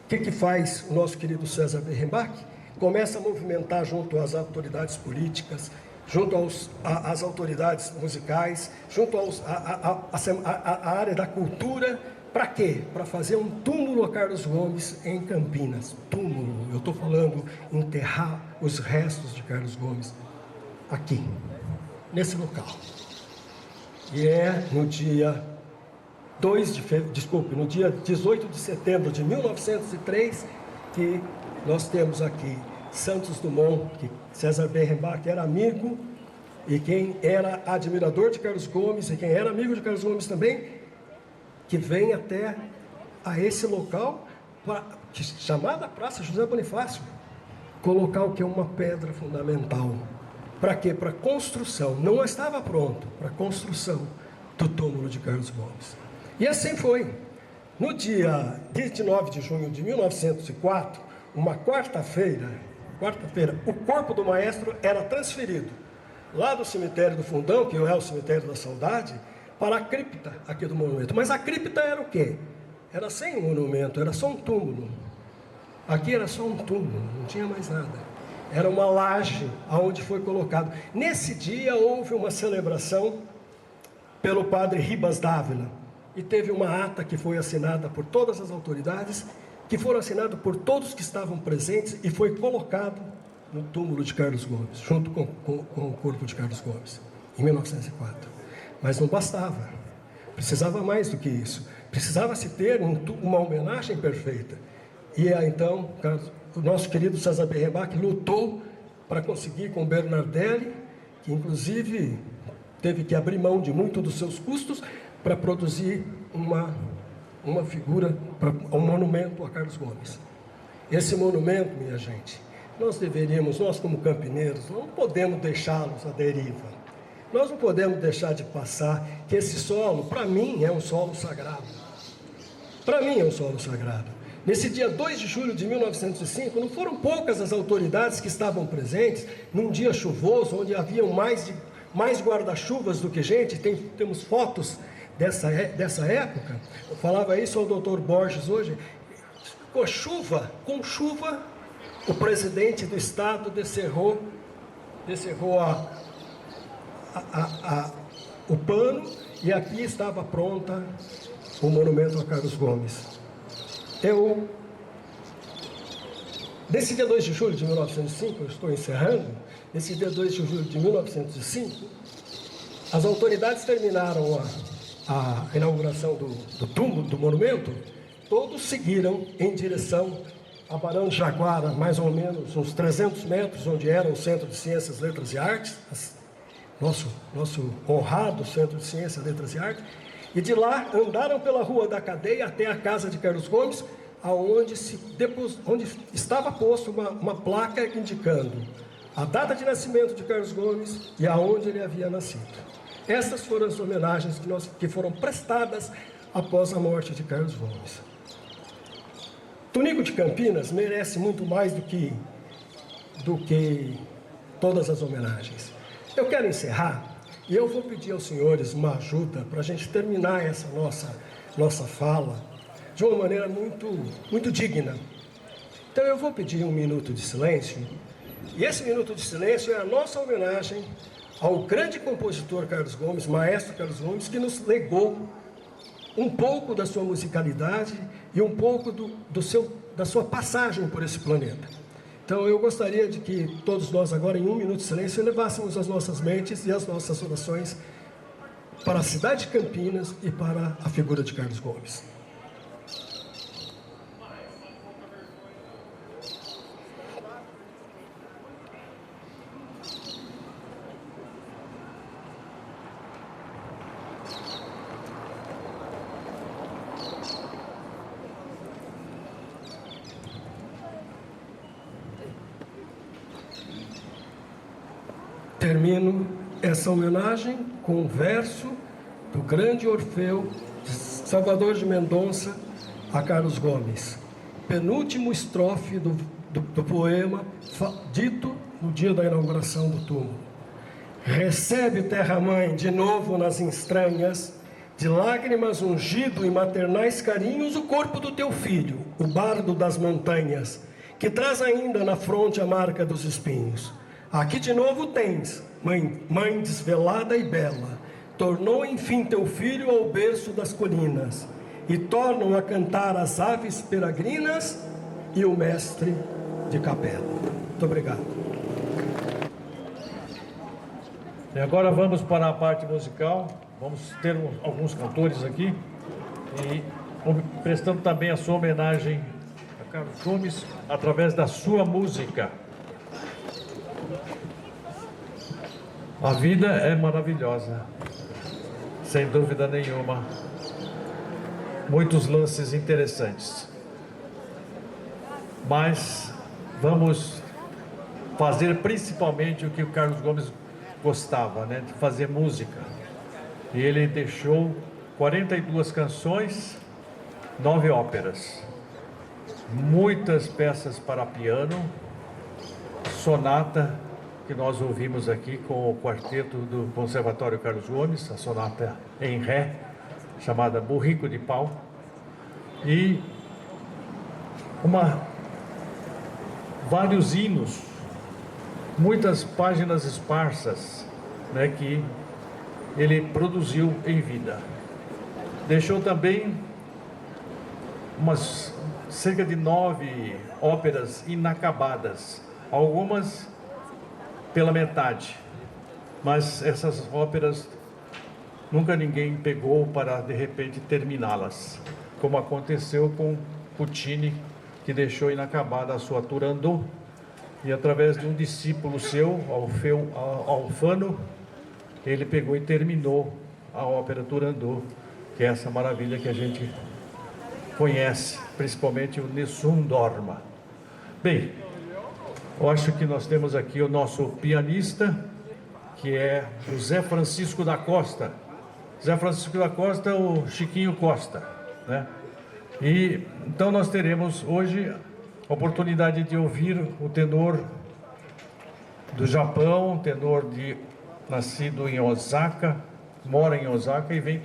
O que faz o nosso querido César Berrenbach? Começa a movimentar junto às autoridades políticas, junto às autoridades musicais, junto à área da cultura. Para quê? Para fazer um túmulo a Carlos Gomes em Campinas. Túmulo, eu estou falando, enterrar os restos de Carlos Gomes aqui, nesse local. E é no dia no dia 18 de setembro de 1903, que nós temos aqui Santos Dumont, que César Berrenbach era amigo, e quem era admirador de Carlos Gomes, e quem era amigo de Carlos Gomes também, que vem até a esse local, chamada Praça José Bonifácio, colocar o que é uma pedra fundamental. Para quê? Para a construção, não estava pronto, para a construção do túmulo de Carlos Gomes. E assim foi. No dia 29 de junho de 1904, uma quarta-feira, o corpo do maestro era transferido lá do cemitério do Fundão, que é o cemitério da Saudade, para a cripta aqui do monumento. Mas a cripta era o quê? Era sem monumento, era só um túmulo. Aqui era só um túmulo, não tinha mais nada. Era uma laje aonde foi colocado. Nesse dia houve uma celebração pelo padre Ribas Dávila, e teve uma ata que foi assinada por todas as autoridades, que foram assinadas por todos que estavam presentes, e foi colocado no túmulo de Carlos Gomes, junto com o corpo de Carlos Gomes, em 1904. Mas não bastava, precisava mais do que isso, precisava-se ter uma homenagem perfeita. E então, o nosso querido César Berrenbach lutou para conseguir com Bernardelli, que inclusive teve que abrir mão de muito dos seus custos para produzir uma figura, um monumento a Carlos Gomes. Esse monumento, minha gente, nós como campineiros, não podemos deixá-los à deriva. nós não podemos deixar de passar que esse solo, para mim, é um solo sagrado. Para mim é um solo sagrado. Nesse dia 2 de julho de 1905, não foram poucas as autoridades que estavam presentes, num dia chuvoso, onde haviam mais guarda-chuvas do que gente. Temos fotos dessa época. Eu falava isso ao doutor Borges hoje. Com chuva, o presidente do estado descerrou o pano, e aqui estava pronta o monumento a Carlos Gomes. Nesse dia 2 de julho de 1905, eu estou encerrando, nesse dia 2 de julho de 1905, as autoridades terminaram a inauguração do túmulo, do monumento. Todos seguiram em direção a Barão de Jaguara, mais ou menos uns 300 metros, onde era o Centro de Ciências, Letras e Artes, nosso honrado Centro de Ciências, Letras e Artes, e de lá andaram pela Rua da Cadeia até a casa de Carlos Gomes, onde estava posto uma placa indicando a data de nascimento de Carlos Gomes e aonde ele havia nascido. Essas foram as homenagens que foram prestadas após a morte de Carlos Gomes. Tunico de Campinas merece muito mais do que todas as homenagens. Eu quero encerrar e eu vou pedir aos senhores uma ajuda para a gente terminar essa nossa fala de uma maneira muito digna. Então eu vou pedir um minuto de silêncio, e esse minuto de silêncio é a nossa homenagem ao grande compositor Carlos Gomes, maestro Carlos Gomes, que nos legou um pouco da sua musicalidade e um pouco da sua passagem por esse planeta. Então eu gostaria de que todos nós agora, em um minuto de silêncio, elevássemos as nossas mentes e as nossas orações para a cidade de Campinas e para a figura de Carlos Gomes. Termino essa homenagem com um verso do grande Orfeu de Salvador de Mendonça a Carlos Gomes. Penúltimo estrofe do poema dito no dia da inauguração do túmulo. Recebe, terra-mãe, de novo nas entranhas, de lágrimas ungido e maternais carinhos, o corpo do teu filho, o bardo das montanhas, que traz ainda na fronte a marca dos espinhos. Aqui de novo tens, mãe desvelada e bela, tornou enfim teu filho ao berço das colinas, e tornam a cantar as aves peregrinas e o mestre de capela. Muito obrigado. E agora vamos para a parte musical. Vamos ter alguns cantores aqui, e prestando também a sua homenagem a Carlos Gomes através da sua música. A vida é maravilhosa, sem dúvida nenhuma. Muitos lances interessantes. Mas vamos fazer principalmente o que o Carlos Gomes gostava, né? De fazer música. E ele deixou 42 canções, 9 óperas, muitas peças para piano, sonata, que nós ouvimos aqui com o quarteto do Conservatório Carlos Gomes, a sonata em ré, chamada Burrico de Pau, e vários hinos, muitas páginas esparsas, né, que ele produziu em vida. Deixou também cerca de 9 óperas inacabadas, algumas pela metade, mas essas óperas nunca ninguém pegou para de repente terminá-las, como aconteceu com Puccini, que deixou inacabada a sua Turandot, e através de um discípulo seu, Alfano, ele pegou e terminou a ópera Turandot, que é essa maravilha que a gente conhece, principalmente o Nessun Dorma. Bem, eu acho que nós temos aqui o nosso pianista, que é o Zé Francisco da Costa. Zé Francisco da Costa, o Chiquinho Costa, né? E então nós teremos hoje a oportunidade de ouvir o tenor do Japão, tenor nascido em Osaka, mora em Osaka e vem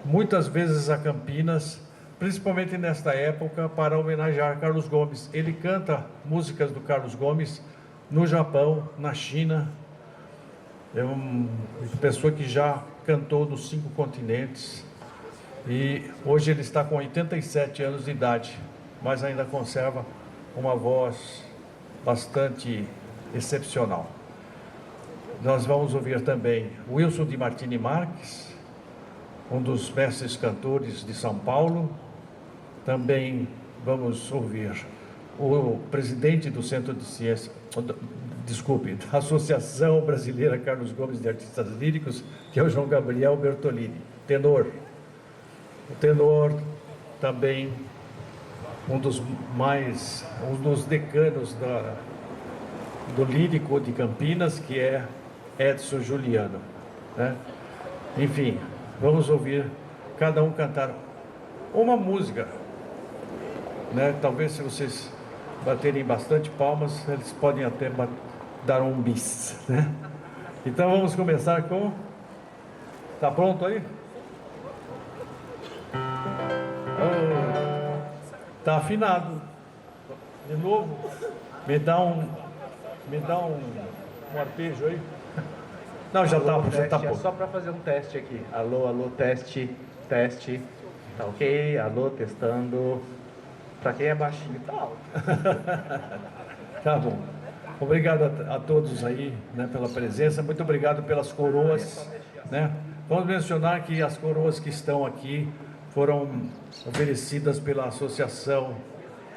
muitas vezes a Campinas, principalmente nesta época, para homenagear Carlos Gomes. Ele canta músicas do Carlos Gomes no Japão, na China. É uma pessoa que já cantou nos 5 continentes e hoje ele está com 87 anos de idade, mas ainda conserva uma voz bastante excepcional. Nós vamos ouvir também Wilson de Martini Marques, um dos mestres cantores de São Paulo. Também vamos ouvir o presidente do Centro de Ciência, da Associação Brasileira Carlos Gomes de Artistas Líricos, que é o João Gabriel Bertolini, tenor. O tenor também um dos decanos do lírico de Campinas, que é Edson Juliano, né? Enfim, vamos ouvir cada um cantar uma música, né? Talvez, se vocês baterem bastante palmas, eles podem até dar um bis, né? Então vamos começar com... Tá pronto aí? Oh, tá afinado. De novo, me dá um arpejo aí. Não, já alô, tá é bom. só para fazer um teste aqui. Alô, alô, teste, teste. Tá ok? Alô, testando. Para quem é baixinho, tá alto. Tá bom. Obrigado a todos aí, né, pela presença. Muito obrigado pelas coroas, né? Vamos mencionar que as coroas que estão aqui foram oferecidas pela associação,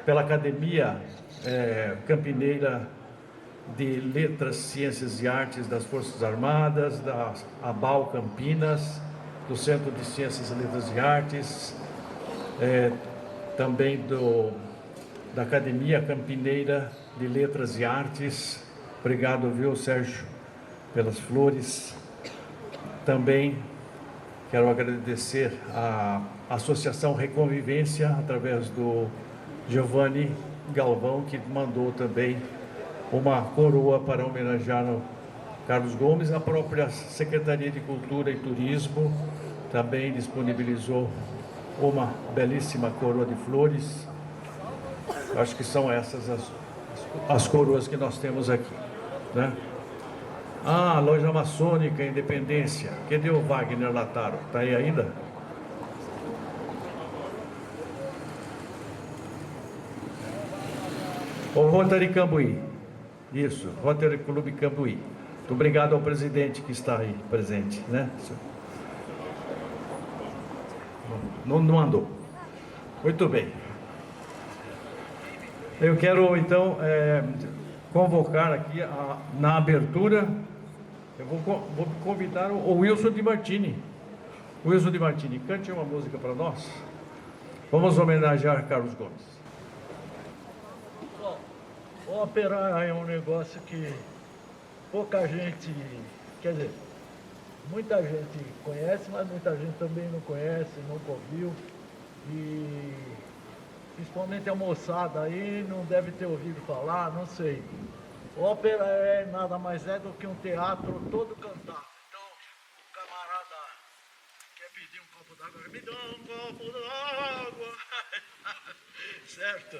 pela Academia Campineira de Letras, Ciências e Artes das Forças Armadas, da ABAL Campinas, do Centro de Ciências, Letras e Artes, também da Academia Campineira de Letras e Artes. Obrigado, viu, Sérgio, pelas flores. Também quero agradecer à Associação Reconvivência, através do Giovanni Galvão, que mandou também uma coroa para homenagear o Carlos Gomes. A própria Secretaria de Cultura e Turismo também disponibilizou uma belíssima coroa de flores. Acho que são essas as coroas que nós temos aqui, né? Ah, Loja Maçônica Independência. Cadê o Wagner Lataro? Está aí ainda? O Rotary Cambuí. Isso, Rotary Clube Cambuí. Muito obrigado ao presidente que está aí presente, né? Não andou. Muito bem. Eu quero, então, convocar aqui, na abertura, eu vou convidar o Wilson de Martini. Wilson de Martini, cante uma música para nós. Vamos homenagear Carlos Gomes. Ópera é um negócio que pouca gente, quer dizer, muita gente conhece, mas muita gente também não conhece, nunca ouviu. E principalmente a moçada aí não deve ter ouvido falar, não sei. Ópera nada mais do que um teatro todo cantado. Então, o camarada quer pedir um copo d'água, me dá um copo d'água, certo?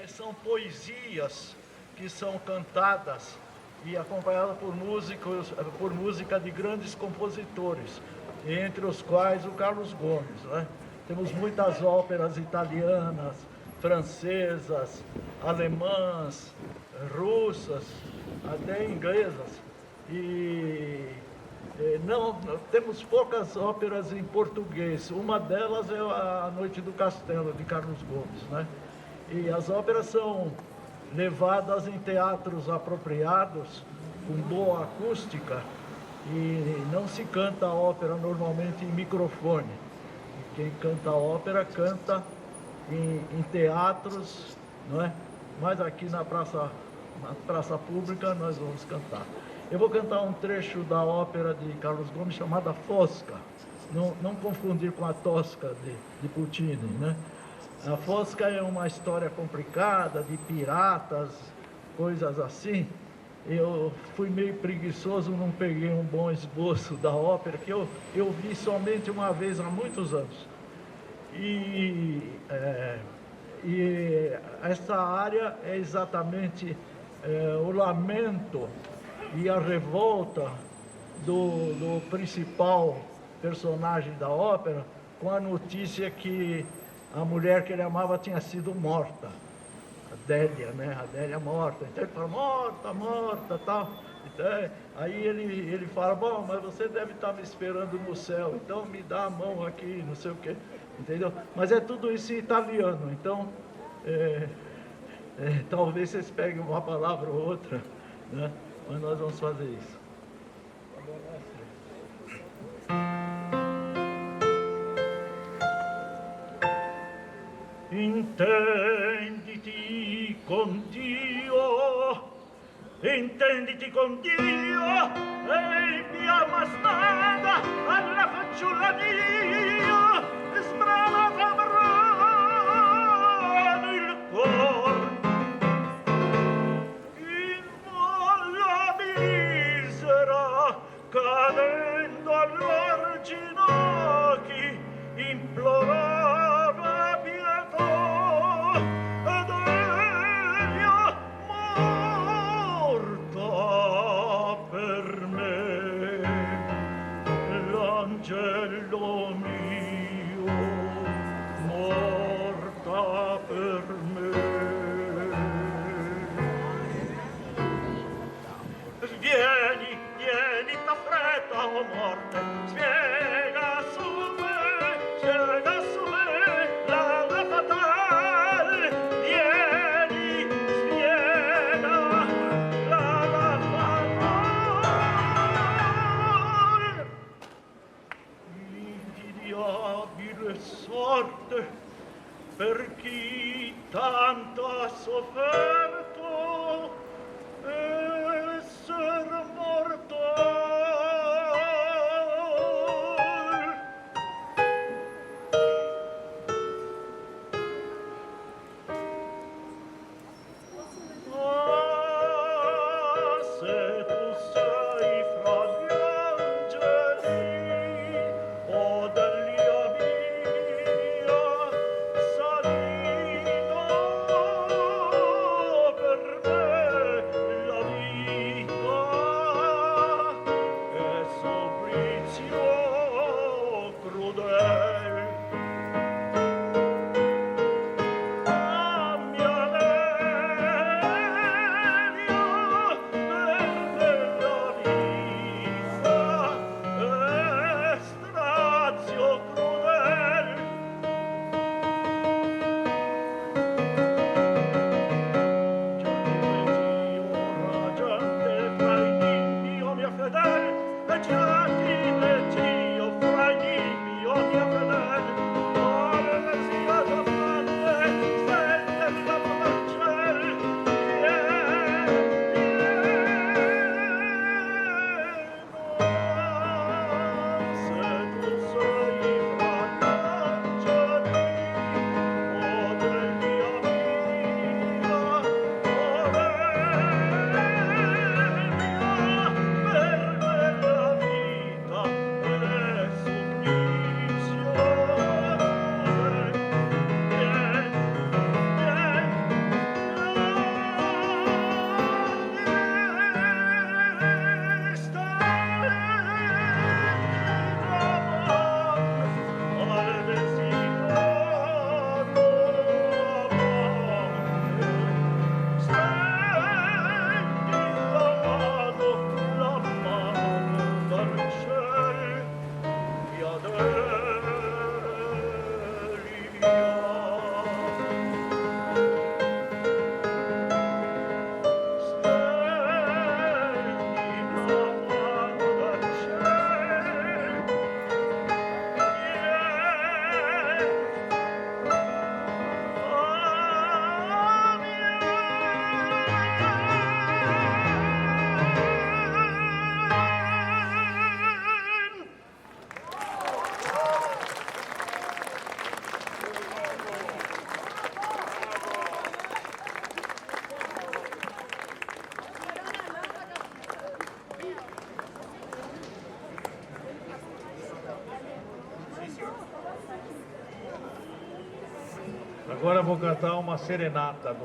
São poesias que são cantadas e acompanhadas por música de grandes compositores, entre os quais o Carlos Gomes, né? Temos muitas óperas italianas, francesas, alemãs, russas, até inglesas. Não, temos poucas óperas em português. Uma delas é A Noite do Castelo, de Carlos Gomes, né? E as óperas são levadas em teatros apropriados, com boa acústica, e não se canta a ópera normalmente em microfone. Quem canta a ópera canta em teatros, não é? Mas aqui na praça pública nós vamos cantar. Eu vou cantar um trecho da ópera de Carlos Gomes chamada Fosca. Não confundir com a Tosca de Puccini, né? A Fosca é uma história complicada de piratas, coisas assim. Eu fui meio preguiçoso, não peguei um bom esboço da ópera, que eu vi somente uma vez há muitos anos. E essa área é exatamente o lamento e a revolta do principal personagem da ópera com a notícia que a mulher que ele amava tinha sido morta. Adélia, né? Adélia morta. Então ele fala, morta, tal. Então, aí ele fala, bom, mas você deve estar me esperando no céu, então me dá a mão aqui, não sei o quê. Entendeu? Mas é tudo isso em italiano, então talvez vocês peguem uma palavra ou outra, né? Mas nós vamos fazer isso. Intenditi con Dio, e mia masnada alla fanciulla Dio, sbranata avrà il cor. In molla misera, cadendo a lor ginocchi, implorava pietà. Angelo mio, morta per me. Vieni, t'affretta, o morte, spiega su me la fatale. Vieni, spiega la fatale. Invidiabile sorte per chi tanto ha sofferto esser morto. Se tu sei fra gli angeli o Delia mia, salito per me la vita e supplizio crudel. Mia Delia, bella vita e strazio crudel. Raggiante fra i nimbi, o mia fedel, legio fra i nimbi, o mia fedel, ora la zia d'amante, sveglia la pancel, se tu sei fra gli angeli, o Delia mia, per me la vita Agora eu vou cantar uma serenata,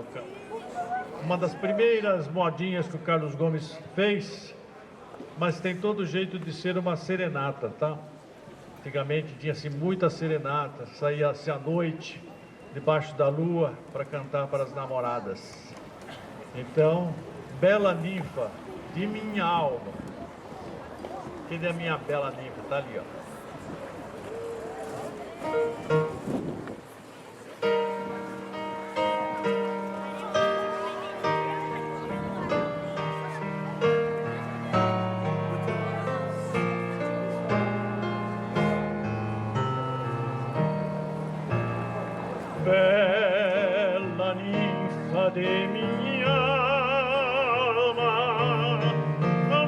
uma das primeiras modinhas que o Carlos Gomes fez, mas tem todo jeito de ser uma serenata, tá? Antigamente tinha-se muita serenata, saía-se à noite, debaixo da lua, para cantar para as namoradas. Então, bela ninfa de minha alma. Cadê a minha bela ninfa? Tá ali, ó. Bela ninfa de minha alma,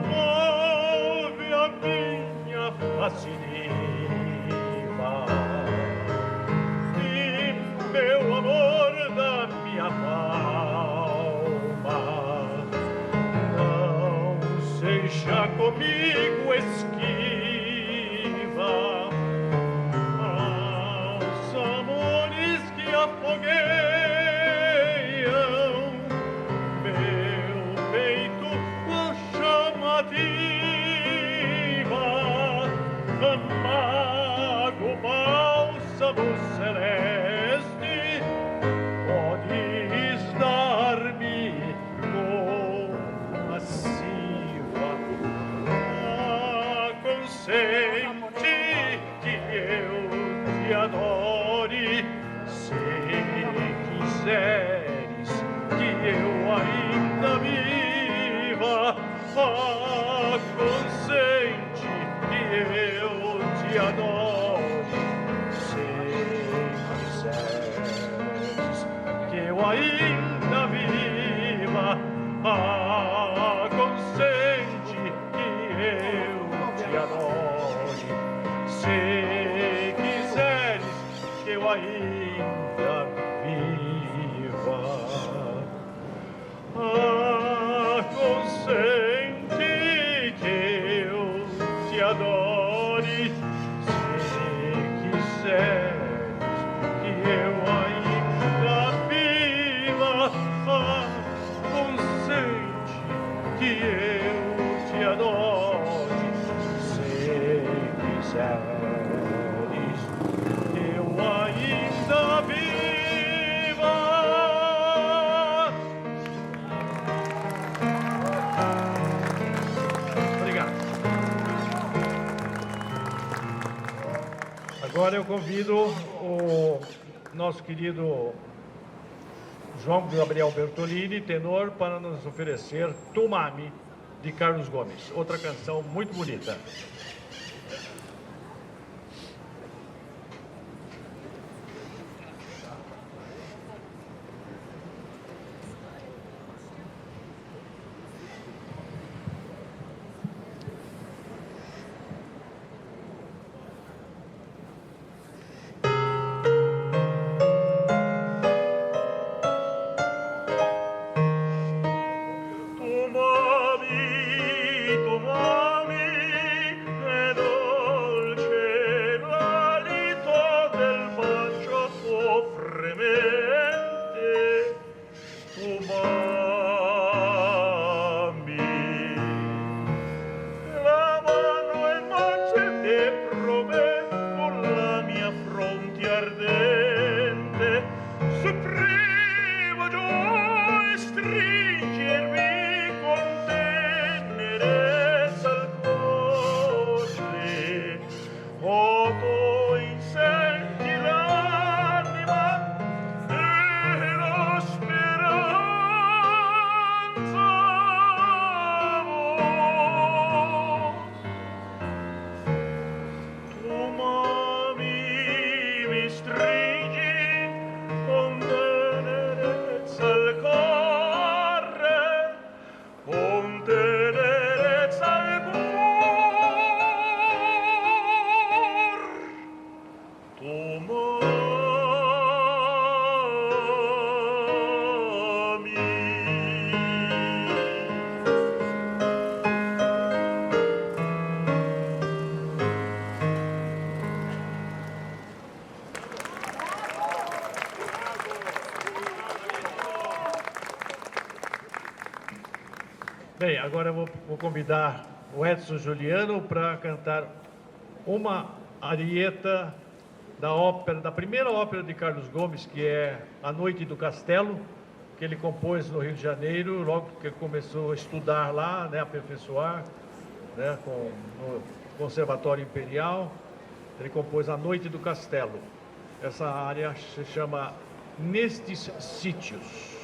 move a minha face diva, e meu amor da minha alma, não seja comigo esquiva. Afogueiam meu peito com chama viva, mago bálsamo celeste, podes dar-me compassiva. Consente que eu te adore, quiseres que eu ainda viva, consente que eu te adore. Se quiseres que eu ainda viva, consente que eu te adore. Se quiseres que eu ainda viva, consente que eu te adore. Se quiseres que eu ainda viva, consente que eu te adore. Se quiseres que eu ainda viva. Obrigado. Agora eu convido o nosso querido João Gabriel Bertolini, tenor, para nos oferecer Tumami, de Carlos Gomes. Outra canção muito bonita. Tomami, tomami, Bem, agora eu vou convidar o Edson Juliano para cantar uma arieta da primeira ópera de Carlos Gomes, que é A Noite do Castelo, que ele compôs no Rio de Janeiro, logo que começou a estudar lá, né, aperfeiçoar, né, no Conservatório Imperial. Ele compôs A Noite do Castelo. Essa área se chama Nestes Sítios.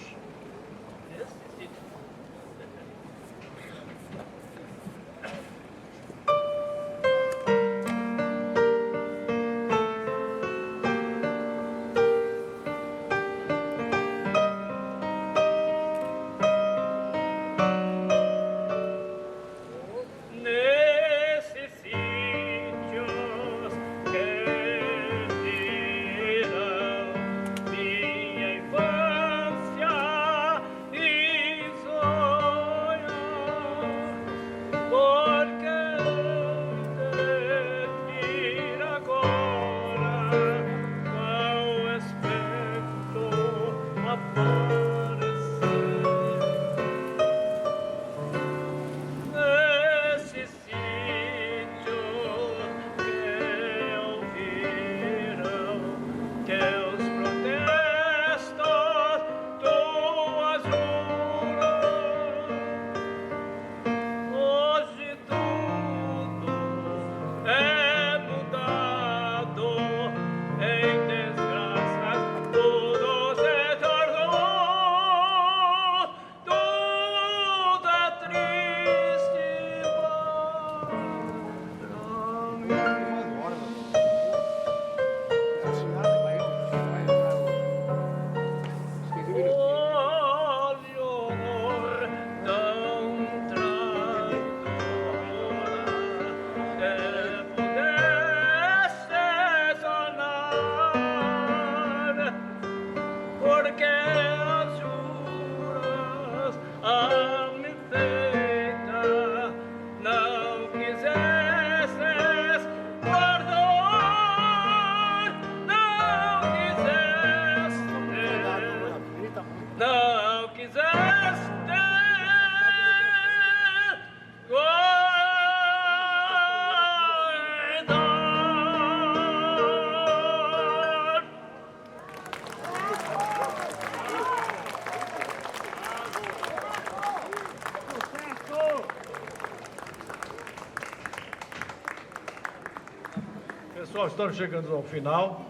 Pessoal, estamos chegando ao final,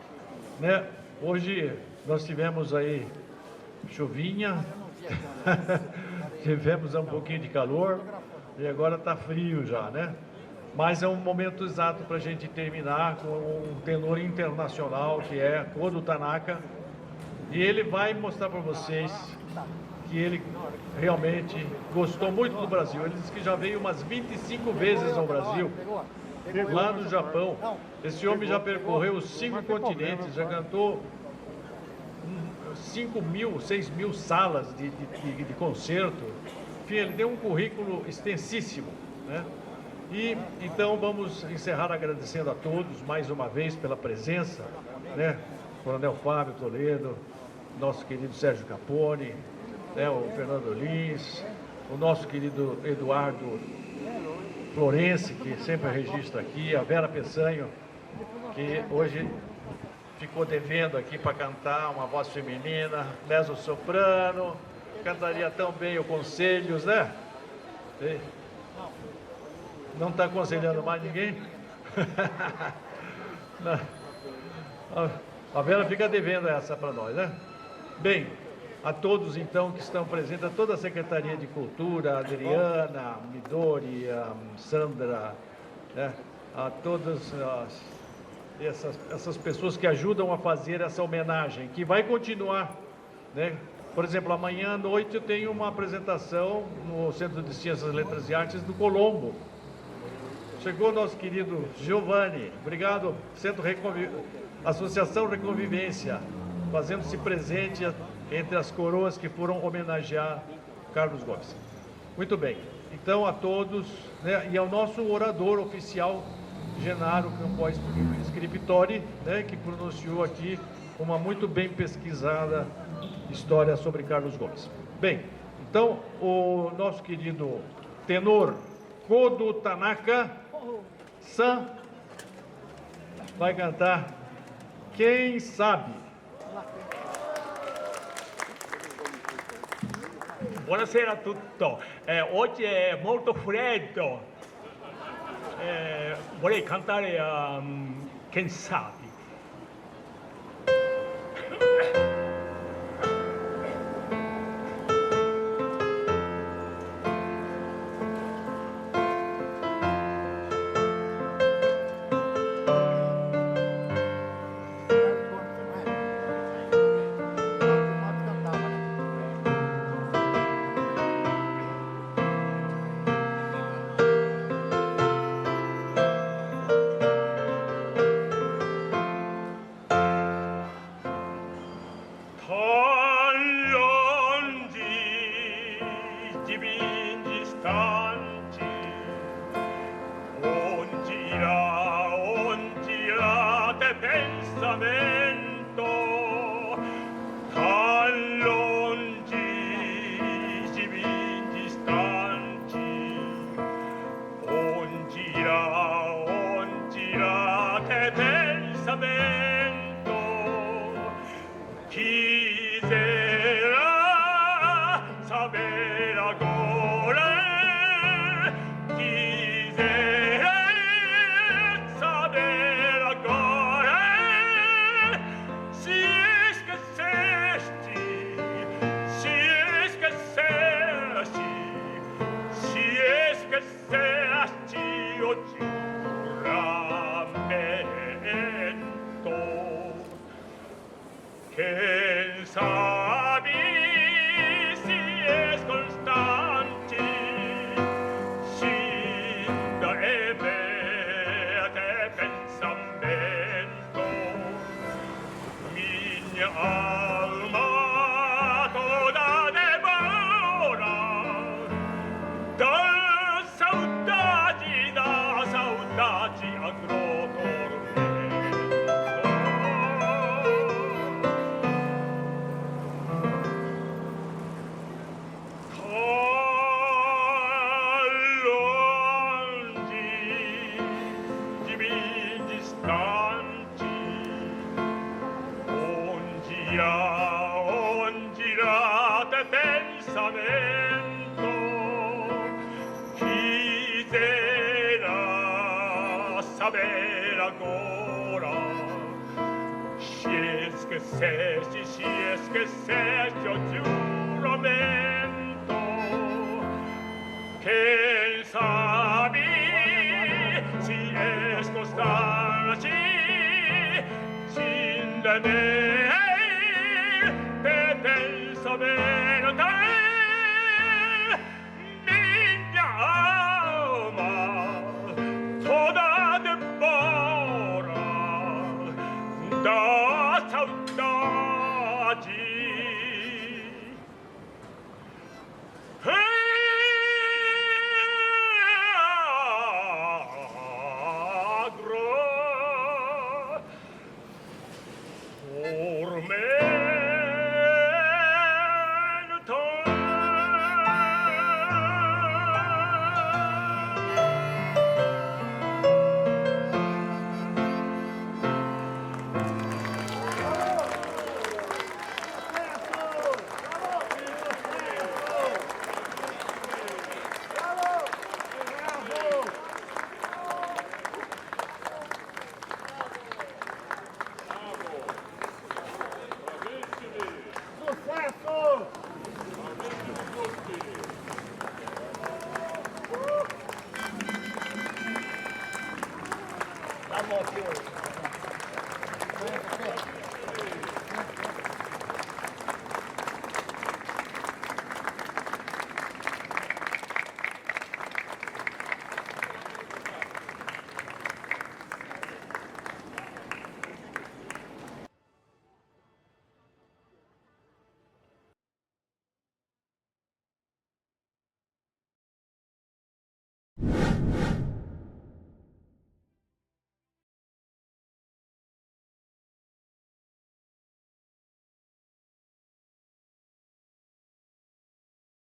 né? Hoje nós tivemos aí chuvinha, tivemos um pouquinho de calor e agora está frio já, né? Mas é um momento exato para a gente terminar com um tenor internacional que é Kodo Tanaka, e ele vai mostrar para vocês que ele realmente gostou muito do Brasil. Ele disse que já veio umas 25 vezes ao Brasil, lá no Japão. Esse homem já percorreu os 5 continentes, já cantou 6 mil salas de concerto. Enfim, ele deu um currículo extensíssimo, né? E então vamos encerrar agradecendo a todos mais uma vez pela presença, né? Coronel Fábio Toledo, nosso querido Sérgio Capone, né? O Fernando Lins, o nosso querido Eduardo Florense, que sempre registra aqui, a Vera Peçanho, que hoje ficou devendo aqui para cantar uma voz feminina, mezzo-soprano, cantaria tão bem o Conselhos, né? E não está aconselhando mais ninguém? A Vera fica devendo essa para nós, né? Bem, a todos então que estão presentes, a toda a Secretaria de Cultura, a Adriana, a Midori, a Sandra, né? A todas essas pessoas que ajudam a fazer essa homenagem, que vai continuar, né? Por exemplo, amanhã à noite eu tenho uma apresentação no Centro de Ciências, Letras e Artes do Colombo. Chegou nosso querido Giovanni, obrigado, Associação Reconvivência, fazendo-se presente entre as coroas que foram homenagear Carlos Gomes. Muito bem, então a todos, né, e ao nosso orador oficial, Genaro Campoy Scriptori, né, que pronunciou aqui uma muito bem pesquisada história sobre Carlos Gomes. Bem, então o nosso querido tenor Kodo Tanaka-san vai cantar Quem Sabe. Buonasera a tutti. Oggi è molto freddo. Vorrei cantare Quem Sabe. saber agora. Se esqueceste o juramento, quem sabe se és constante, sin temer te saber minha alma toda devora da saudade. Vamos,